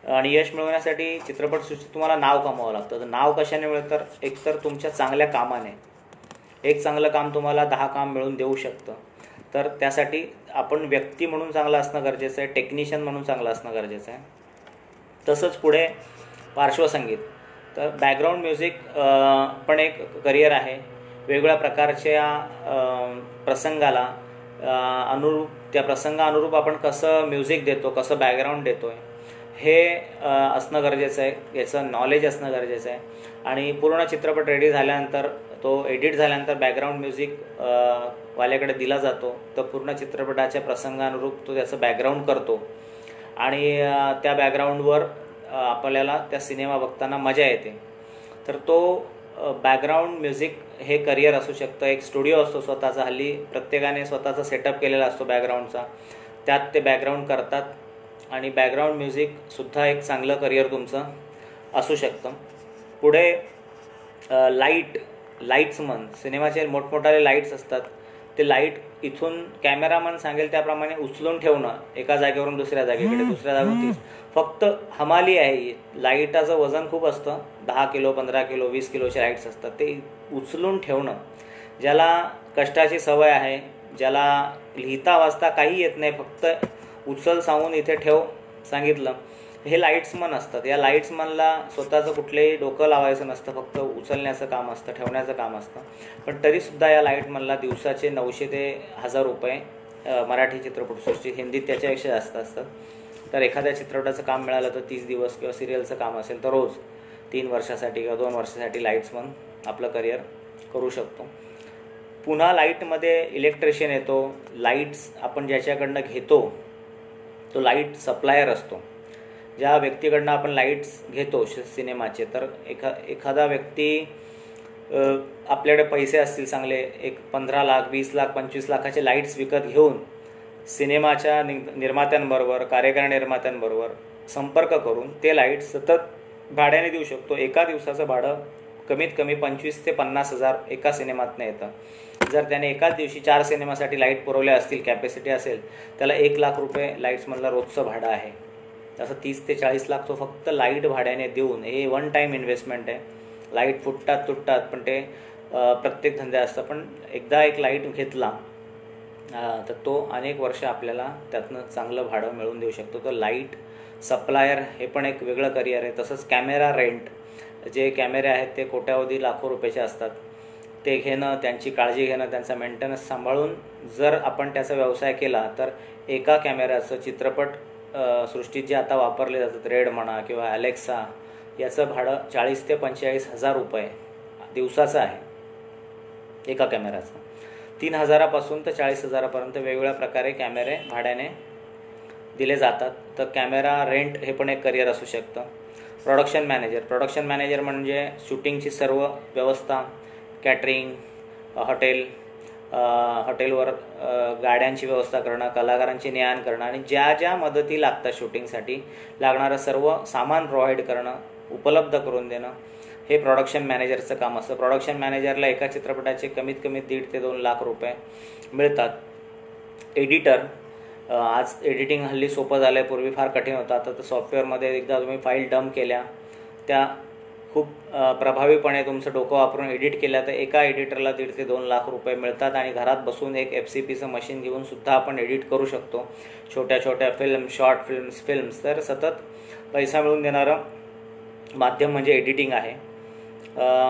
आणि यश मिळवण्यासाठी चित्रपटसृष्टीत तुम्हाला नाव कमवावं लागतं. तर नाव कशाने मिळतं? तर एकतर तुमच्या चांगल्या कामाने. एक चांगलं काम तुम्हाला 10 काम मिळवून देऊ शकतं. तर त्यासाठी आपण व्यक्ती म्हणून चांगलं असणं गरजेचं आहे, टेक्निशियन म्हणून चांगलं असणं गरजेचं आहे. तसंच पुढे पार्श्वसंगीत, तर बॅकग्राऊंड म्युझिक पण एक करिअर आहे. वेगवेगळ्या प्रकारच्या प्रसंगाला अनुरूप, त्या प्रसंगानुरूप आपण कसं म्युझिक देतो, कसं बॅकग्राऊंड देतो आहे, हे असणं गरजेचं आहे. याचं नॉलेज असणं गरजेचं आहे. आणि पूर्ण चित्रपट रेडी झाल्यानंतर, तो एडिट झाल्यानंतर बॅकग्राऊंड म्युझिक वाल्याकडे दिला जातो. तर पूर्ण चित्रपटाच्या प्रसंगानुरूप तो त्याचं बॅकग्राऊंड करतो आणि त्या बॅकग्राऊंडवर आपल्याला त्या सिनेमा बघताना मजा येते. तर तो बॅकग्राऊंड म्युझिक हे करिअर असू शकतं. एक स्टुडिओ असतो स्वतःचा, हल्ली प्रत्येकाने स्वतःचा सेटअप केलेला असतो बॅकग्राऊंडचा, त्यात ते बॅकग्राऊंड करतात आणि बॅकग्राऊंड म्युझिकसुद्धा एक चांगलं करिअर तुमचं असू शकतं. पुढे लाईट्समन, सिनेमाचे मोठमोठाले लाईट्स असतात, ते लाईट इथून कॅमेरामन सांगेल त्याप्रमाणे उचलून ठेवणं, एका जागेवरून दुसऱ्या जागेकडे, दुसऱ्या जागेवरून फक्त हमाली आहे. लाईटाचं वजन खूप असतं, 10 किलो, 15 किलो, 20 किलोचे लाईट्स असतात. ते उचलून ठेवणं, ज्याला कष्टाची सवय आहे, ज्याला लिहिता वाचता काही येत नाही, फक्त उचल सांगून इथे ठेव सांगितलं, हे लाईट्समन असतात. या लाईट्समनला स्वतःचं कुठलेही डोकं लावायचं नसतं, फक्त उचलण्याचं काम असतं, ठेवण्याचं काम असतं. पण तरीसुद्धा या लाईटमनला दिवसाचे 900 ते 1000 रुपये मराठी चित्रपटसृष्टी, हिंदीत त्याच्यापेक्षा जास्त असतात. तर एखाद्या चित्रपटाचं काम मिळालं तर 30 दिवस किंवा सिरियलचं काम असेल तर रोज 3 वर्षासाठी किंवा 2 वर्षासाठी लाईट्समन आपलं करिअर करू शकतो. पुन्हा लाईटमध्ये इलेक्ट्रिशियन येतो. लाईट्स आपण ज्याच्याकडनं घेतो तो लाईट सप्लायर असतो. ज्या व्यक्तीकडनं आपण लाईट्स घेतो सिनेमाचे, तर एखादा व्यक्ती आपल्याकडे पैसे असतील चांगले, एक 15 लाख, 20 लाख, 25 लाखाचे लाईट्स विकत घेऊन सिनेमाच्या निर्मात्यांबरोबर, कार्यकारी निर्मात्यांबरोबर संपर्क करून ते लाईट सतत भाड्याने देऊ शकतो. एका दिवसाचं भाडं कमीत कमी 25 ते 50,000 एका सिनेमातनं येतं. जर त्याने एकाच दिवशी 4 सिनेमासाठी लाईट पुरवल्या असतील, कॅपॅसिटी असेल, त्याला 1 लाख रुपये लाईट्समधलं रोजचं भाडं आहे. असं 30 ते 40 लाख तो फक्त लाईट भाड्याने देऊन, हे वन टाईम इन्व्हेस्टमेंट आहे. लाईट फुटतात तुटतात, पण ते प्रत्येक धंदे असतं. पण एकदा एक लाईट घेतला तर तो अनेक वर्ष आपल्याला त्यातनं चांगलं भाडं मिळवून देऊ शकतो. तर लाईट सप्लायर हे पण एक वेगळं करिअर आहे. तसंच कॅमेरा रेंट, जे कॅमेरे आहेत ते कोट्यावधी लाखो रुपयाचे असतात, ते घेणं, त्यांची काळजी घेणं, त्यांचा मेंटेनन्स सांभाळून जर आपण त्याचा व्यवसाय केला तर एका कॅमेऱ्याचं चित्रपट सृष्टीत जे आता वापरले जातात, रेड म्हणा किंवा अलेक्सा, याचं भाडं 40 ते 45 हजार रुपये दिवसाचा आहे एका कॅमेराचा. 3,000पासून तर 40,000पर्यंत वेगवेगळ्या प्रकारे कॅमेरे भाड्याने दिले जातात. तर कॅमेरा रेंट हे पण एक करिअर असू शकतं. प्रोडक्शन मॅनेजर म्हणजे शूटिंगची सर्व व्यवस्था, कॅटरिंग, हॉटेलवर गाड्यांची व्यवस्था करणं, कलाकारांची ने-आण करणं आणि ज्या ज्या मदती लागतात शूटिंगसाठी लागणारं सर्व सामान प्रोव्हाइड करणं, उपलब्ध करून देणं, हे प्रोडक्शन मॅनेजरचं काम असतं. प्रोडक्शन मॅनेजरला एका चित्रपटाचे कमीत कमी 1.5 ते 2 लाख रुपये मिळतात. एडिटर, आज एडिटिंग हल्ली सोपं झालं आहे, पूर्वी फार कठीण होतं. आता तर सॉफ्टवेअरमध्ये एकदा तुम्ही फाईल डंप केल्या, त्या खूप प्रभावीपणे तुमचं डोकं वापरून एडिट केल्या तर एका एडिटरला 1.5 ते 2 लाख रुपये मिळतात आणि घरात बसून एक FCPचं मशीन घेऊन सुद्धा आपण एडिट करू शकतो. छोट्या छोट्या फिल्म, शॉर्ट फिल्म्स. तर सतत पैसा मिळवून देणारं माध्यम म्हणजे एडिटिंग आहे.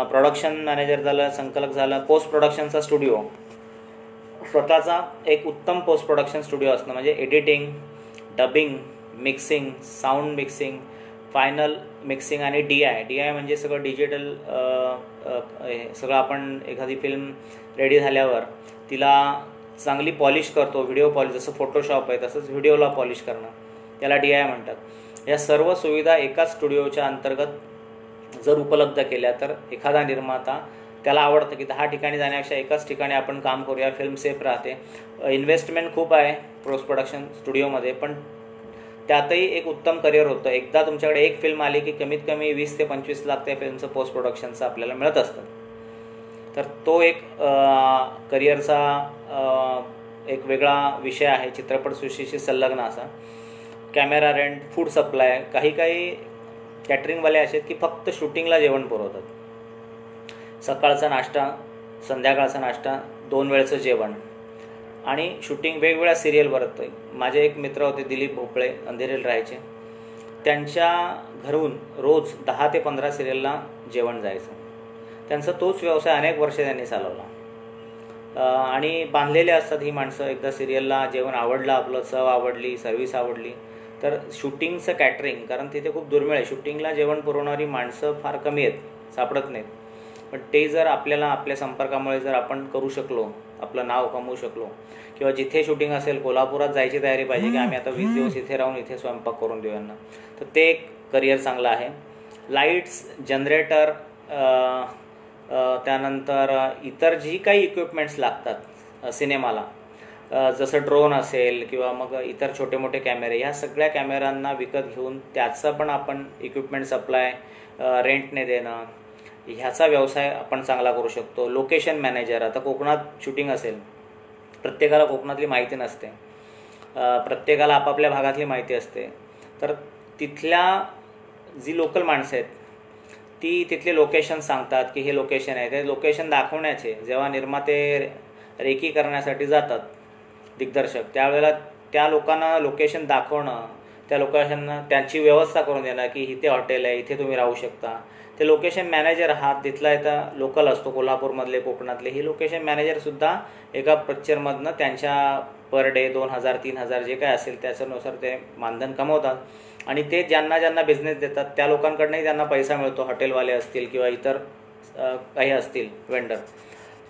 प्रोडक्शन मॅनेजर झालं, संकलक झालं. पोस्ट प्रोडक्शनचा स्टुडिओ, स्वतःचा एक उत्तम पोस्ट प्रोडक्शन स्टुडिओ असणं म्हणजे editing, dubbing, mixing, sound mixing, final mixing आणि DI म्हणजे सगळं डिजिटल. सगळं आपण एखादी फिल्म रेडी झाल्यावर तिला चांगली पॉलिश करतो, व्हिडिओ पॉलिश, जसं फोटोशॉप आहे तसंच व्हिडिओला पॉलिश करणं, त्याला DI म्हणतात. या सर्व सुविधा एकाच स्टुडिओच्या अंतर्गत जर उपलब्ध केल्या तर एखादा निर्माता त्याला आवडतं की 10 ठिकाणी जाण्यापेक्षा एकाच ठिकाणी आपण काम करूया, फिल्म सेफ राहते. इन्व्हेस्टमेंट खूप आहे पोस्ट प्रोडक्शन स्टुडिओमध्ये, पण त्यातही एक उत्तम करिअर होतं. एकदा तुमच्याकडे एक फिल्म आली की कमीत कमी 20 ते 25 लाख त्या फिल्मचं पोस्ट प्रोडक्शनचं आपल्याला मिळत असतं. तर तो एक करिअरचा एक वेगळा विषय आहे चित्रपटसृष्टीशी संलग्न असा. Camera rent, food supply. काही कॅटरिंगवाले असे आहेत की फक्त शूटिंगला जेवण पुरवतात. सकाळचा नाश्ता, संध्याकाळचा नाश्ता, 2 वेळचं जेवण आणि शूटिंग वेगवेगळ्या सिरियल भरत. माझे एक मित्र होते दिलीप भोपळे, अंधेरीला राहायचे. त्यांच्या घरून रोज 10 ते 15 सिरियलला जेवण जायचं. त्यांचा तोच व्यवसाय अनेक वर्षे त्यांनी चालवला आणि बांधलेले असतात ही माणसं. एकदा सिरियलला जेवण आवडलं, आपलं चव आवडली, सर्व्हिस आवडली तर शूटिंगचं कॅटरिंग, कारण तिथे खूप दुर्मिळ आहे, शूटिंगला जेवण पुरवणारी माणसं फार कमी आहेत, सापडत नाहीत. पण ते जर आपल्याला आपल्या संपर्कामुळे जर आपण करू शकलो, आपलं नाव कमवू शकलो, किंवा जिथे शूटिंग असेल कोल्हापुरात जायची तयारी पाहिजे की आम्ही आता 20 दिवस इथे राहून इथे स्वयंपाक करून देऊ यांना, तर ते एक करिअर चांगलं आहे. लाईट्स, जनरेटर, त्यानंतर इतर जी काही इक्विपमेंट्स लागतात सिनेमाला, जसं ड्रोन असेल किंवा मग इतर छोटे मोठे कॅमेरे, ह्या सगळ्या कॅमेऱ्यांना विकत घेऊन त्याचं पण आपण इक्विपमेंट सप्लाय रेंटने देणं, ह्याचा व्यवसाय आपण चांगला करू शकतो. लोकेशन मॅनेजर, आता कोकणात शूटिंग असेल, प्रत्येकाला कोकणातली माहिती नसते, प्रत्येकाला आपापल्या भागातली माहिती असते, तर तिथल्या जी लोकल माणसं आहेत ती तिथले लोकेशन सांगतात की हे लोकेशन आहे. ते लोकेशन दाखवण्याचे जेव्हा निर्माते रेकी करण्यासाठी जातात दिग्दर्शक, त्यावेळेला त्या लोकांना लोकेशन दाखवणं, त्या लोकेशनना त्यांची व्यवस्था करून देणं की इथे हॉटेल आहे, इथे तुम्ही राहू शकता. ते लोकेशन मॅनेजर हा तिथला इथं लोकल असतो, कोल्हापूरमधले, कोकणातले. हे लोकेशन मॅनेजरसुद्धा एका पिक्चरमधनं त्यांच्या पर डे 2,000-3,000 जे काय असेल त्याच्यानुसार ते मानधन कमवतात आणि ते ज्यांना बिझनेस देतात त्या लोकांकडनंही त्यांना पैसा मिळतो. हॉटेलवाले असतील किंवा इतर काही असतील वेंडर,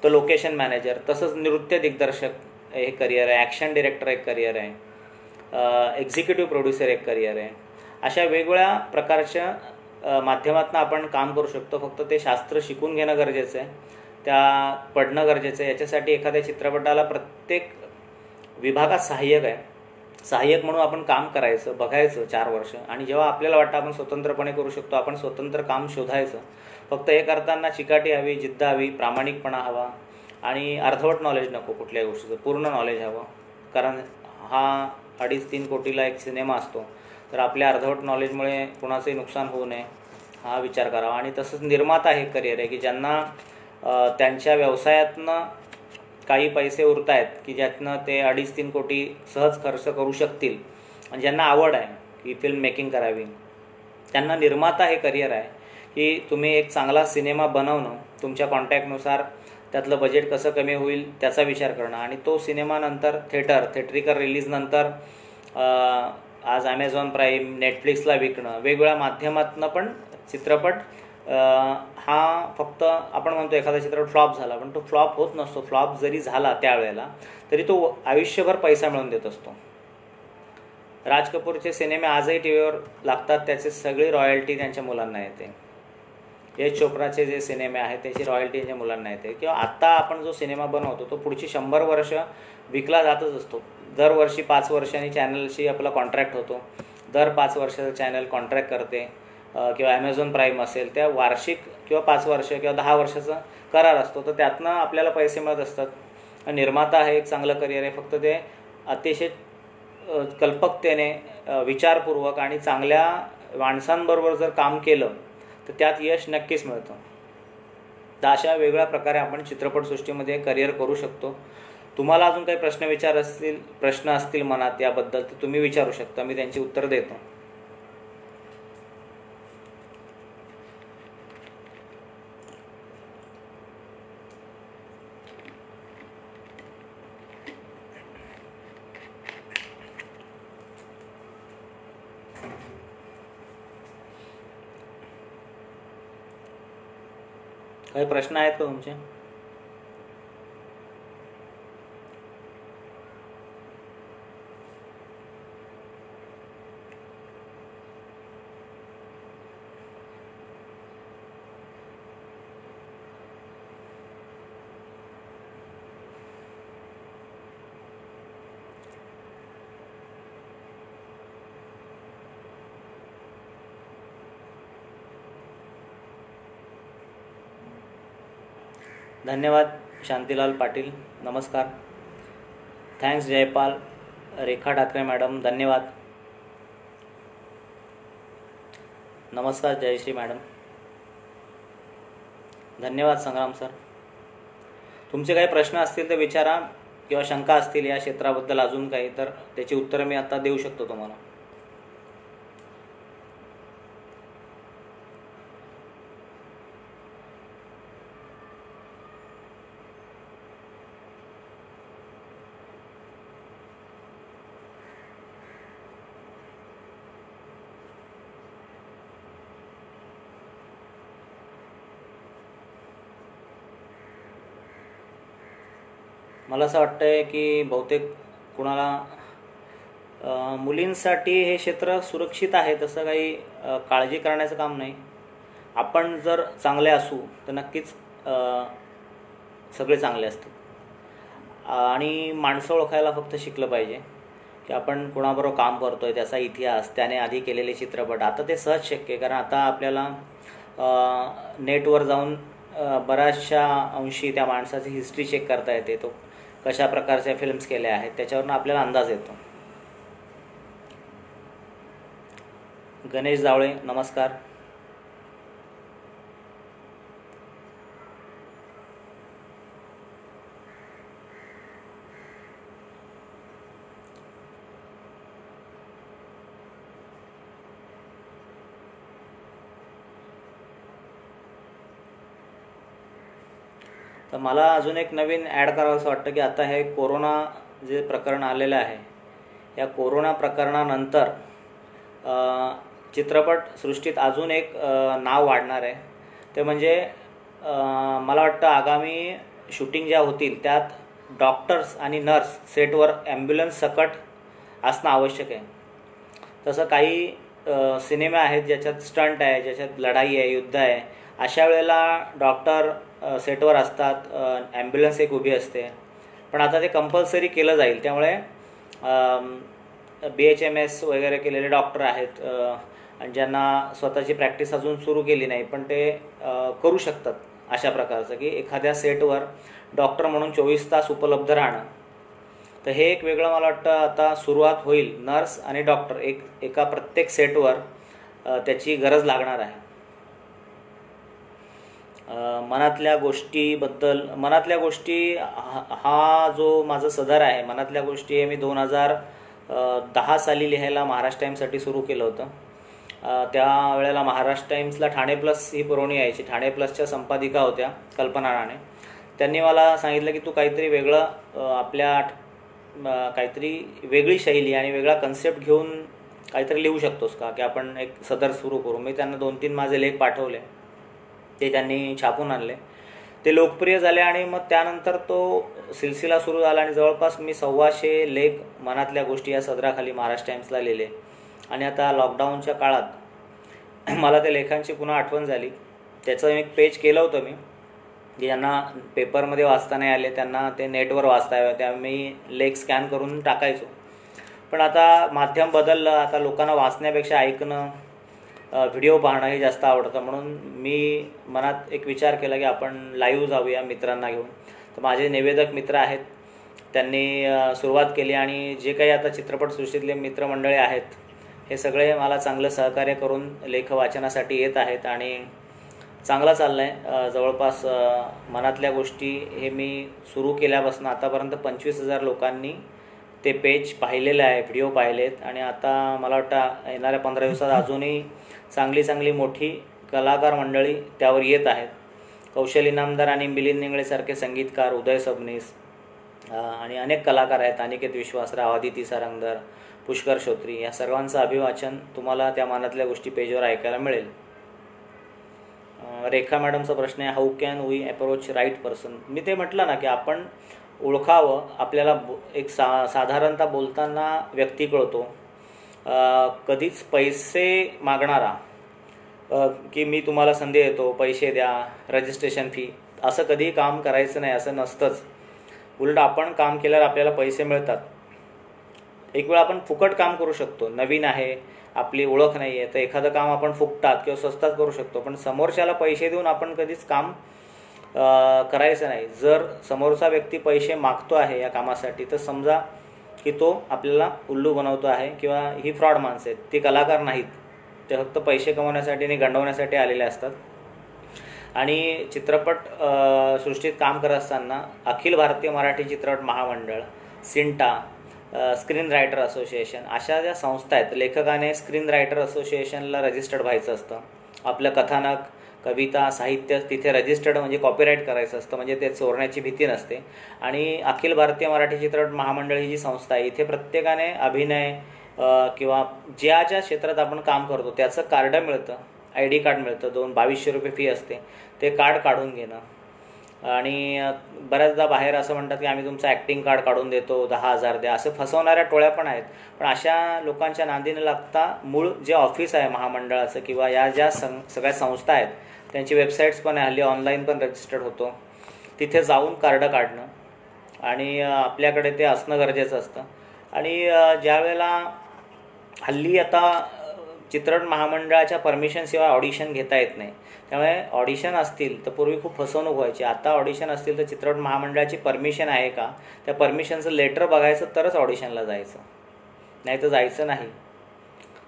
तो लोकेशन मॅनेजर. तसंच नृत्य दिग्दर्शक हे करिअर आहे, ॲक्शन डिरेक्टर एक करिअर आहे, एक्झिक्युटिव्ह प्रोड्युसर एक करिअर आहे. अशा वेगवेगळ्या प्रकारच्या माध्यमातून आपण काम करू शकतो. फक्त ते शास्त्र शिकून घेणं गरजेचं आहे, त्या पडणं गरजेचं आहे. याच्यासाठी एखाद्या चित्रपटाला प्रत्येक विभागात सहाय्यक आहे, सहाय्यक म्हणून आपण काम करायचं, बघायचं 4 वर्ष आणि जेव्हा आपल्याला वाटतं आपण स्वतंत्रपणे करू शकतो, आपण स्वतंत्र काम शोधायचं. फक्त हे करताना चिकाटी हवी, जिद्द हवी, प्रामाणिकपणा हवा आणि अर्धवट नॉलेज नको, कुठल्याही गोष्टीचं पूर्ण नॉलेज हवं. कारण हा 2.5-3 कोटीला एक सिनेमा असतो, तर आपल्या अर्धवट नॉलेजमुळे कुणाचंही नुकसान होऊ नये हा विचार करावा. आणि तसंच निर्माता हे करिअर आहे की ज्यांना त्यांच्या व्यवसायातनं काही पैसे उरत आहेत की ज्यातनं ते 2.5-3 कोटी सहज खर्च करू शकतील आणि ज्यांना आवड आहे की फिल्म मेकिंग करावी, त्यांना निर्माता हे करिअर आहे की तुम्ही एक चांगला सिनेमा बनवणं, तुमच्या कॉन्टॅक्टनुसार त्यातलं बजेट कसं कमी होईल त्याचा विचार करणं आणि तो सिनेमा नंतर थिएट्रिकल रिलीजनंतर आज ॲमेझॉन प्राईम, नेटफ्लिक्सला विकणं, वेगवेगळ्या माध्यमातून पण चित्रपट हा फक्त आपण म्हणतो एखादा चित्रपट फ्लॉप झाला, पण तो फ्लॉप होत नसतो. फ्लॉप जरी झाला त्यावेळेला तरी तो आयुष्यभर पैसा मिळवून देत असतो. राज कपूरचे सिनेमे आजही टी व्हीवर लागतात, त्याची सगळी रॉयल्टी त्यांच्या मुलांना येते. यश चोप्राचे जे सिनेमे आहेत त्याची रॉयल्टी त्यांच्या मुलांना येते. किंवा आत्ता आपण जो सिनेमा बनवतो तो पुढची 100 वर्ष विकला जातच असतो. दरवर्षी 5 वर्षांनी चॅनलशी आपला कॉन्ट्रॅक्ट होतो. दर 5 वर्षाचा चॅनल कॉन्ट्रॅक्ट करते. किंवा ॲमेझॉन प्राईम असेल त्या वार्षिक किंवा 5 वर्ष किंवा 10 वर्षाचा करार असतो. तर त्यातनं आपल्याला पैसे मिळत असतात. निर्माता हे एक चांगलं करिअर आहे. फक्त ते अतिशय कल्पकतेने, विचारपूर्वक आणि चांगल्या माणसांबरोबर जर काम केलं तर त्यात यश नक्कीच मिळतं. तर अशा वेगळ्या प्रकारे आपण चित्रपटसृष्टीमध्ये करिअर करू शकतो. तुम्हाला अजून काही प्रश्न असतील मनात याबद्दल तर तुम्ही विचारू शकता, मी त्यांची उत्तर देतो. काही प्रश्न आहेत का तुमचे? धन्यवाद शांतीलाल पाटील, नमस्कार. थँक्स जयपाल. रेखा ठाकरे मॅडम धन्यवाद. नमस्कार जयश्री मॅडम, धन्यवाद. संग्राम सर, तुमचे काही प्रश्न असतील तर विचारा किंवा शंका असतील या क्षेत्राबद्दल अजून काही तर त्याची उत्तरं मी आता देऊ शकतो तुम्हाला. मला असं वाटतं आहे की बहुतेक कुणाला मुलींसाठी हे क्षेत्र सुरक्षित आहे तसं काही काळजी करण्याचं काम नाही. आपण जर चांगले असू तर नक्कीच सगळे चांगले असतात. आणि माणसं ओळखायला फक्त शिकलं पाहिजे की आपण कुणाबरोबर काम करतो आहे, त्याचा इतिहास, त्याने आधी केलेले चित्रपट. आता ते सहज शक्य आहे कारण आता आपल्याला नेटवर जाऊन बऱ्याचशा अंशी त्या माणसाची हिस्ट्री चेक करता येते. तो कशा प्रकारच्या फिल्म्स केल्या आहेत त्याच्यावरून आपल्याला अंदाज येतो. गणेश जावळे नमस्कार. तर मला अजून एक नवीन ॲड करावं असं वाटतं की आता हे कोरोना जे प्रकरण आलेलं आहे, या कोरोना प्रकरणानंतर चित्रपटसृष्टीत अजून एक नाव वाढणार आहे. ते म्हणजे मला वाटतं आगामी शूटिंग ज्या होतील त्यात डॉक्टर्स आणि नर्स सेटवर ॲम्ब्युलन्स सकट असणं आवश्यक आहे. तसं काही सिनेमे आहेत ज्याच्यात स्टंट आहे, ज्याच्यात लढाई आहे, युद्ध आहे. अशा वेळेला डॉक्टर सेटवर असतात, ॲम्ब्युलन्स एक उभी असते. पण आता ते कंपल्सरी केलं जाईल. त्यामुळे BHMS वगैरे केलेले डॉक्टर आहेत आणि ज्यांना स्वतःची प्रॅक्टिस अजून सुरू केली नाही पण ते करू शकतात अशा प्रकारचं की एखाद्या सेटवर डॉक्टर म्हणून 24 तास उपलब्ध राहणं. तर हे एक वेगळं मला वाटतं आता सुरुवात होईल. नर्स आणि डॉक्टर एका प्रत्येक सेटवर त्याची गरज लागणार आहे. मनातल्या गोष्टी हा जो माझा सदर आहे, मनातल्या गोष्टी हे मी 2010 साली लिहायला महाराष्ट्र टाईम्ससाठी सुरू केलं होतं. त्यावेळेला महाराष्ट्र टाईम्सला ठाणे प्लस ही पुरवणी यायची. ठाणे प्लसच्या संपादिका होत्या कल्पना राणे. त्यांनी मला सांगितलं की तू काहीतरी वेगळं आपल्या काहीतरी वेगळी शैली आणि वेगळा कन्सेप्ट घेऊन काहीतरी लिहू शकतोस का, की आपण एक सदर सुरू करू. मी त्यांना 2-3 माझे लेख पाठवले ते त्यांनी छापून आणले, ते लोकप्रिय झाले आणि मग त्यानंतर तो सिलसिला सुरू झाला आणि जवळपास मी 125 लेख मनातल्या गोष्टी या सदराखाली महाराष्ट्र टाइम्सला लिहिले. आणि आता लॉकडाऊनच्या काळात मला त्या लेखांची पुन्हा आठवण झाली. त्याचं एक पेज केलं होतं मी, ज्यांना पेपरमध्ये वाचता नाही आले त्यांना ते नेटवर वाचता यावं, त्या मी लेख स्कॅन करून टाकायचो. पण आता माध्यम बदललं, आता लोकांना वाचण्यापेक्षा ऐकणं, व्हिडिओ पाहणं हे जास्त आवडतं. म्हणून मी मनात एक विचार केला की आपण लाईव्ह जाऊया मित्रांना घेऊन. तर माझे निवेदक मित्र आहेत, त्यांनी सुरुवात केली आणि जे काही आता चित्रपटसृष्टीतले मित्रमंडळी आहेत हे सगळे मला चांगलं सहकार्य करून लेख वाचनासाठी येत आहेत आणि चांगला चाललं आहे. जवळपास मनातल्या गोष्टी हे मी सुरू केल्यापासून आतापर्यंत 25,000 लोकांनी ते पेज पाहिलेलं आहे, व्हिडिओ पाहिलेत. आणि आता मला वाटतं येणाऱ्या 15 दिवसात अजूनही चांगली मोठी कलाकार मंडळी त्यावर येत आहेत. कौशल इनामदार आणि मिलिंद निंगळेसारखे संगीतकार, उदय सबनीस आणि अनेक कलाकार आहेत, अनिकेत विश्वासराव, आदिती सारंगधर, पुष्कर श्रोत्री, या सर्वांचं अभिवाचन तुम्हाला त्या मनातल्या गोष्टी पेजवर ऐकायला मिळेल. रेखा मॅडमचा प्रश्न आहे, how can we approach right person. मी ते म्हटलं ना की आपण ओळखावं, आपल्याला एक साधारणतः बोलताना व्यक्ती कळतो. कधीच पैसे मागणारा की मी तुम्हाला संधी देतो, पैसे द्या, रजिस्ट्रेशन फी, असं कधीही काम करायचं नाही, असं नसतंच. उलट आपण काम केल्यावर आपल्याला पैसे मिळतात. एक वेळ आपण फुकट काम करू शकतो, नवीन आहे, आपली ओळख नाही आहे, तर एखादं काम आपण फुकटात किंवा स्वस्तात करू शकतो. पण समोरच्याला पैसे देऊन आपण कधीच काम करायचं नाही. जर समोरचा व्यक्ती पैसे मागतो आहे या कामासाठी तर समजा की तो आपल्याला उल्लू बनवतो आहे किंवा ही फ्रॉड माणसं आहेत, ती कलाकार नाहीत, ते फक्त पैसे कमवण्यासाठी आणि गंडवण्यासाठी आलेले असतात. आणि चित्रपट सृष्टीत काम करत असताना अखिल भारतीय मराठी चित्रपट महामंडळ, सिंटा, स्क्रीन रायटर असोसिएशन अशा ज्या संस्था आहेत, लेखकाने स्क्रीन रायटर असोसिएशनला रजिस्टर्ड व्हायचं असतं. आपलं कथानक, कविता, साहित्य तिथे रजिस्टर्ड म्हणजे कॉपीराईट करायचं असतं, म्हणजे ते चोरण्याची भीती नसते. आणि अखिल भारतीय मराठी चित्रपट महामंडळ ही जी संस्था आहे, इथे प्रत्येकाने अभिनय किंवा ज्या क्षेत्रात आपण काम करतो त्याचं कार्ड मिळतं, ID कार्ड मिळतं, 2200 रुपये फी असते, ते कार्ड काढून घेणं. आणि बऱ्याचदा बाहेर असं म्हणतात की आम्ही तुमचं ॲक्टिंग कार्ड काढून देतो, 10,000 द्या, असं फसवणाऱ्या टोळ्या पण आहेत. पण अशा लोकांच्या नादीने लागता मूळ जे ऑफिस आहे महामंडळाचं किंवा या ज्या सगळ्या संस्था आहेत त्यांची वेबसाईट्स पण आहे, हल्ली ऑनलाईन पण रजिस्टर्ड होतो, तिथे जाऊन कार्ड काढणं आणि आपल्याकडे ते असणं गरजेचं असतं. आणि ज्या वेळेला हल्ली आता चित्रपट महामंडळाच्या परमिशनशिवाय ऑडिशन घेता येत नाही, त्यामुळे ऑडिशन असतील तर पूर्वी खूप फसवणूक व्हायची. आता ऑडिशन असतील तर चित्रपट महामंडळाची परमिशन आहे का, त्या परमिशनचं लेटर बघायचं तरच ऑडिशनला जायचं, नाही तर जायचं नाही.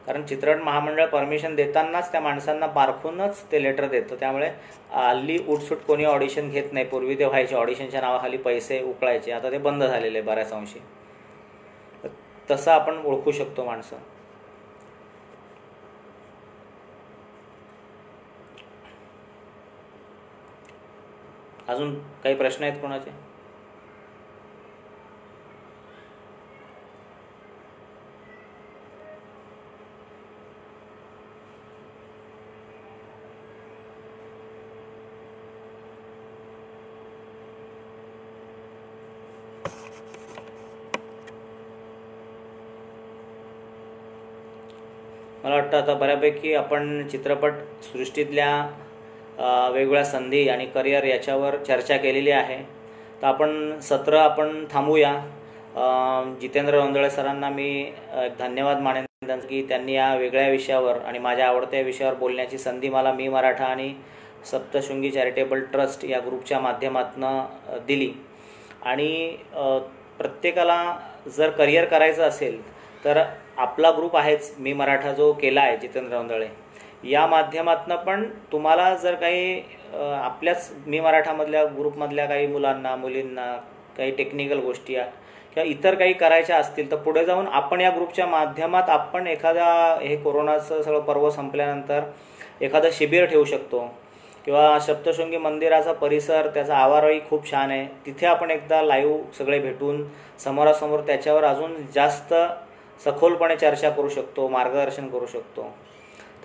कारण चित्रपट महामंडळ परमिशन देतानाच त्या माणसांना पारखूनच ते लेटर देतं. त्यामुळे हल्ली उठसूट कोणी ऑडिशन घेत नाही. पूर्वी ते व्हायचे, ऑडिशनच्या नावाखाली पैसे उकळायचे, आता ते बंद झालेले बऱ्याच अंशी. तसं आपण ओळखू शकतो माणसं. अजून काही प्रश्न आहेत कोणाचे? मला वाटतं आता बऱ्यापैकी आपण चित्रपट सृष्टीतल्या वेगवेगळ्या संधी आणि करिअर याच्यावर चर्चा केलेली आहे. तर आपण सत्र आपण थांबूया. जितेंद्र रोंदळे सरांना मी धन्यवाद मानेन की त्यांनी या वेगळ्या विषयावर आणि माझ्या आवडत्या विषयावर बोलण्याची संधी मला मी मराठा आणि सप्तशृंगी चॅरिटेबल ट्रस्ट या ग्रुपच्या माध्यमातून दिली. आणि प्रत्येकाला जर करिअर करायचं असेल तर आपला ग्रुप आहेच मी मराठा जो केला आहे जितेंद्र रोंदळे, या माध्यमातून पण तुम्हाला जर काही आपल्याच मी मराठामधल्या ग्रुपमधल्या काही मुलांना मुलींना काही टेक्निकल गोष्टी किंवा इतर काही करायच्या असतील तर पुढे जाऊन आपण या ग्रुपच्या माध्यमात आपण एखादा हे कोरोनाचं सगळं पर्व संपल्यानंतर एखादं शिबिर ठेवू शकतो किंवा सप्तशृंगी मंदिराचा परिसर त्याचा आवारही खूप छान आहे, तिथे आपण एकदा लाईव्ह सगळे भेटून समोरासमोर त्याच्यावर अजून जास्त सखोलपणे चर्चा करू शकतो, मार्गदर्शन करू शकतो.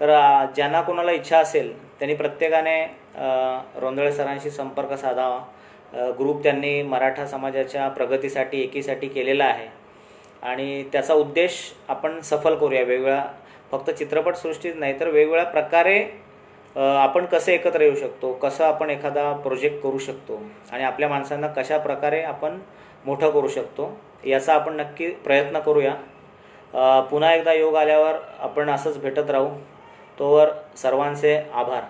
तर ज्यांना कोणाला इच्छा असेल त्यांनी प्रत्येकाने रोंदळे सरांशी संपर्क साधावा। ग्रुप त्यांनी मराठा समाजाच्या प्रगतीसाठी एकीसाठी केलेला आहे आणि त्याचा उद्देश आपण सफल करूया। वेगवेगळ्या फक्त चित्रपटसृष्टीच नाही तर वेगवेगळ्या प्रकारे आपण कसे एकत्र येऊ शकतो, कसं आपण एखादा प्रोजेक्ट करू शकतो आणि आपल्या माणसांना कशा प्रकारे आपण मोठं करू शकतो याचा आपण नक्की प्रयत्न करूया। पुन्हा एकदा योग आल्यावर आपण असंच भेटत राहू। तोवर सर्वांचे आभार।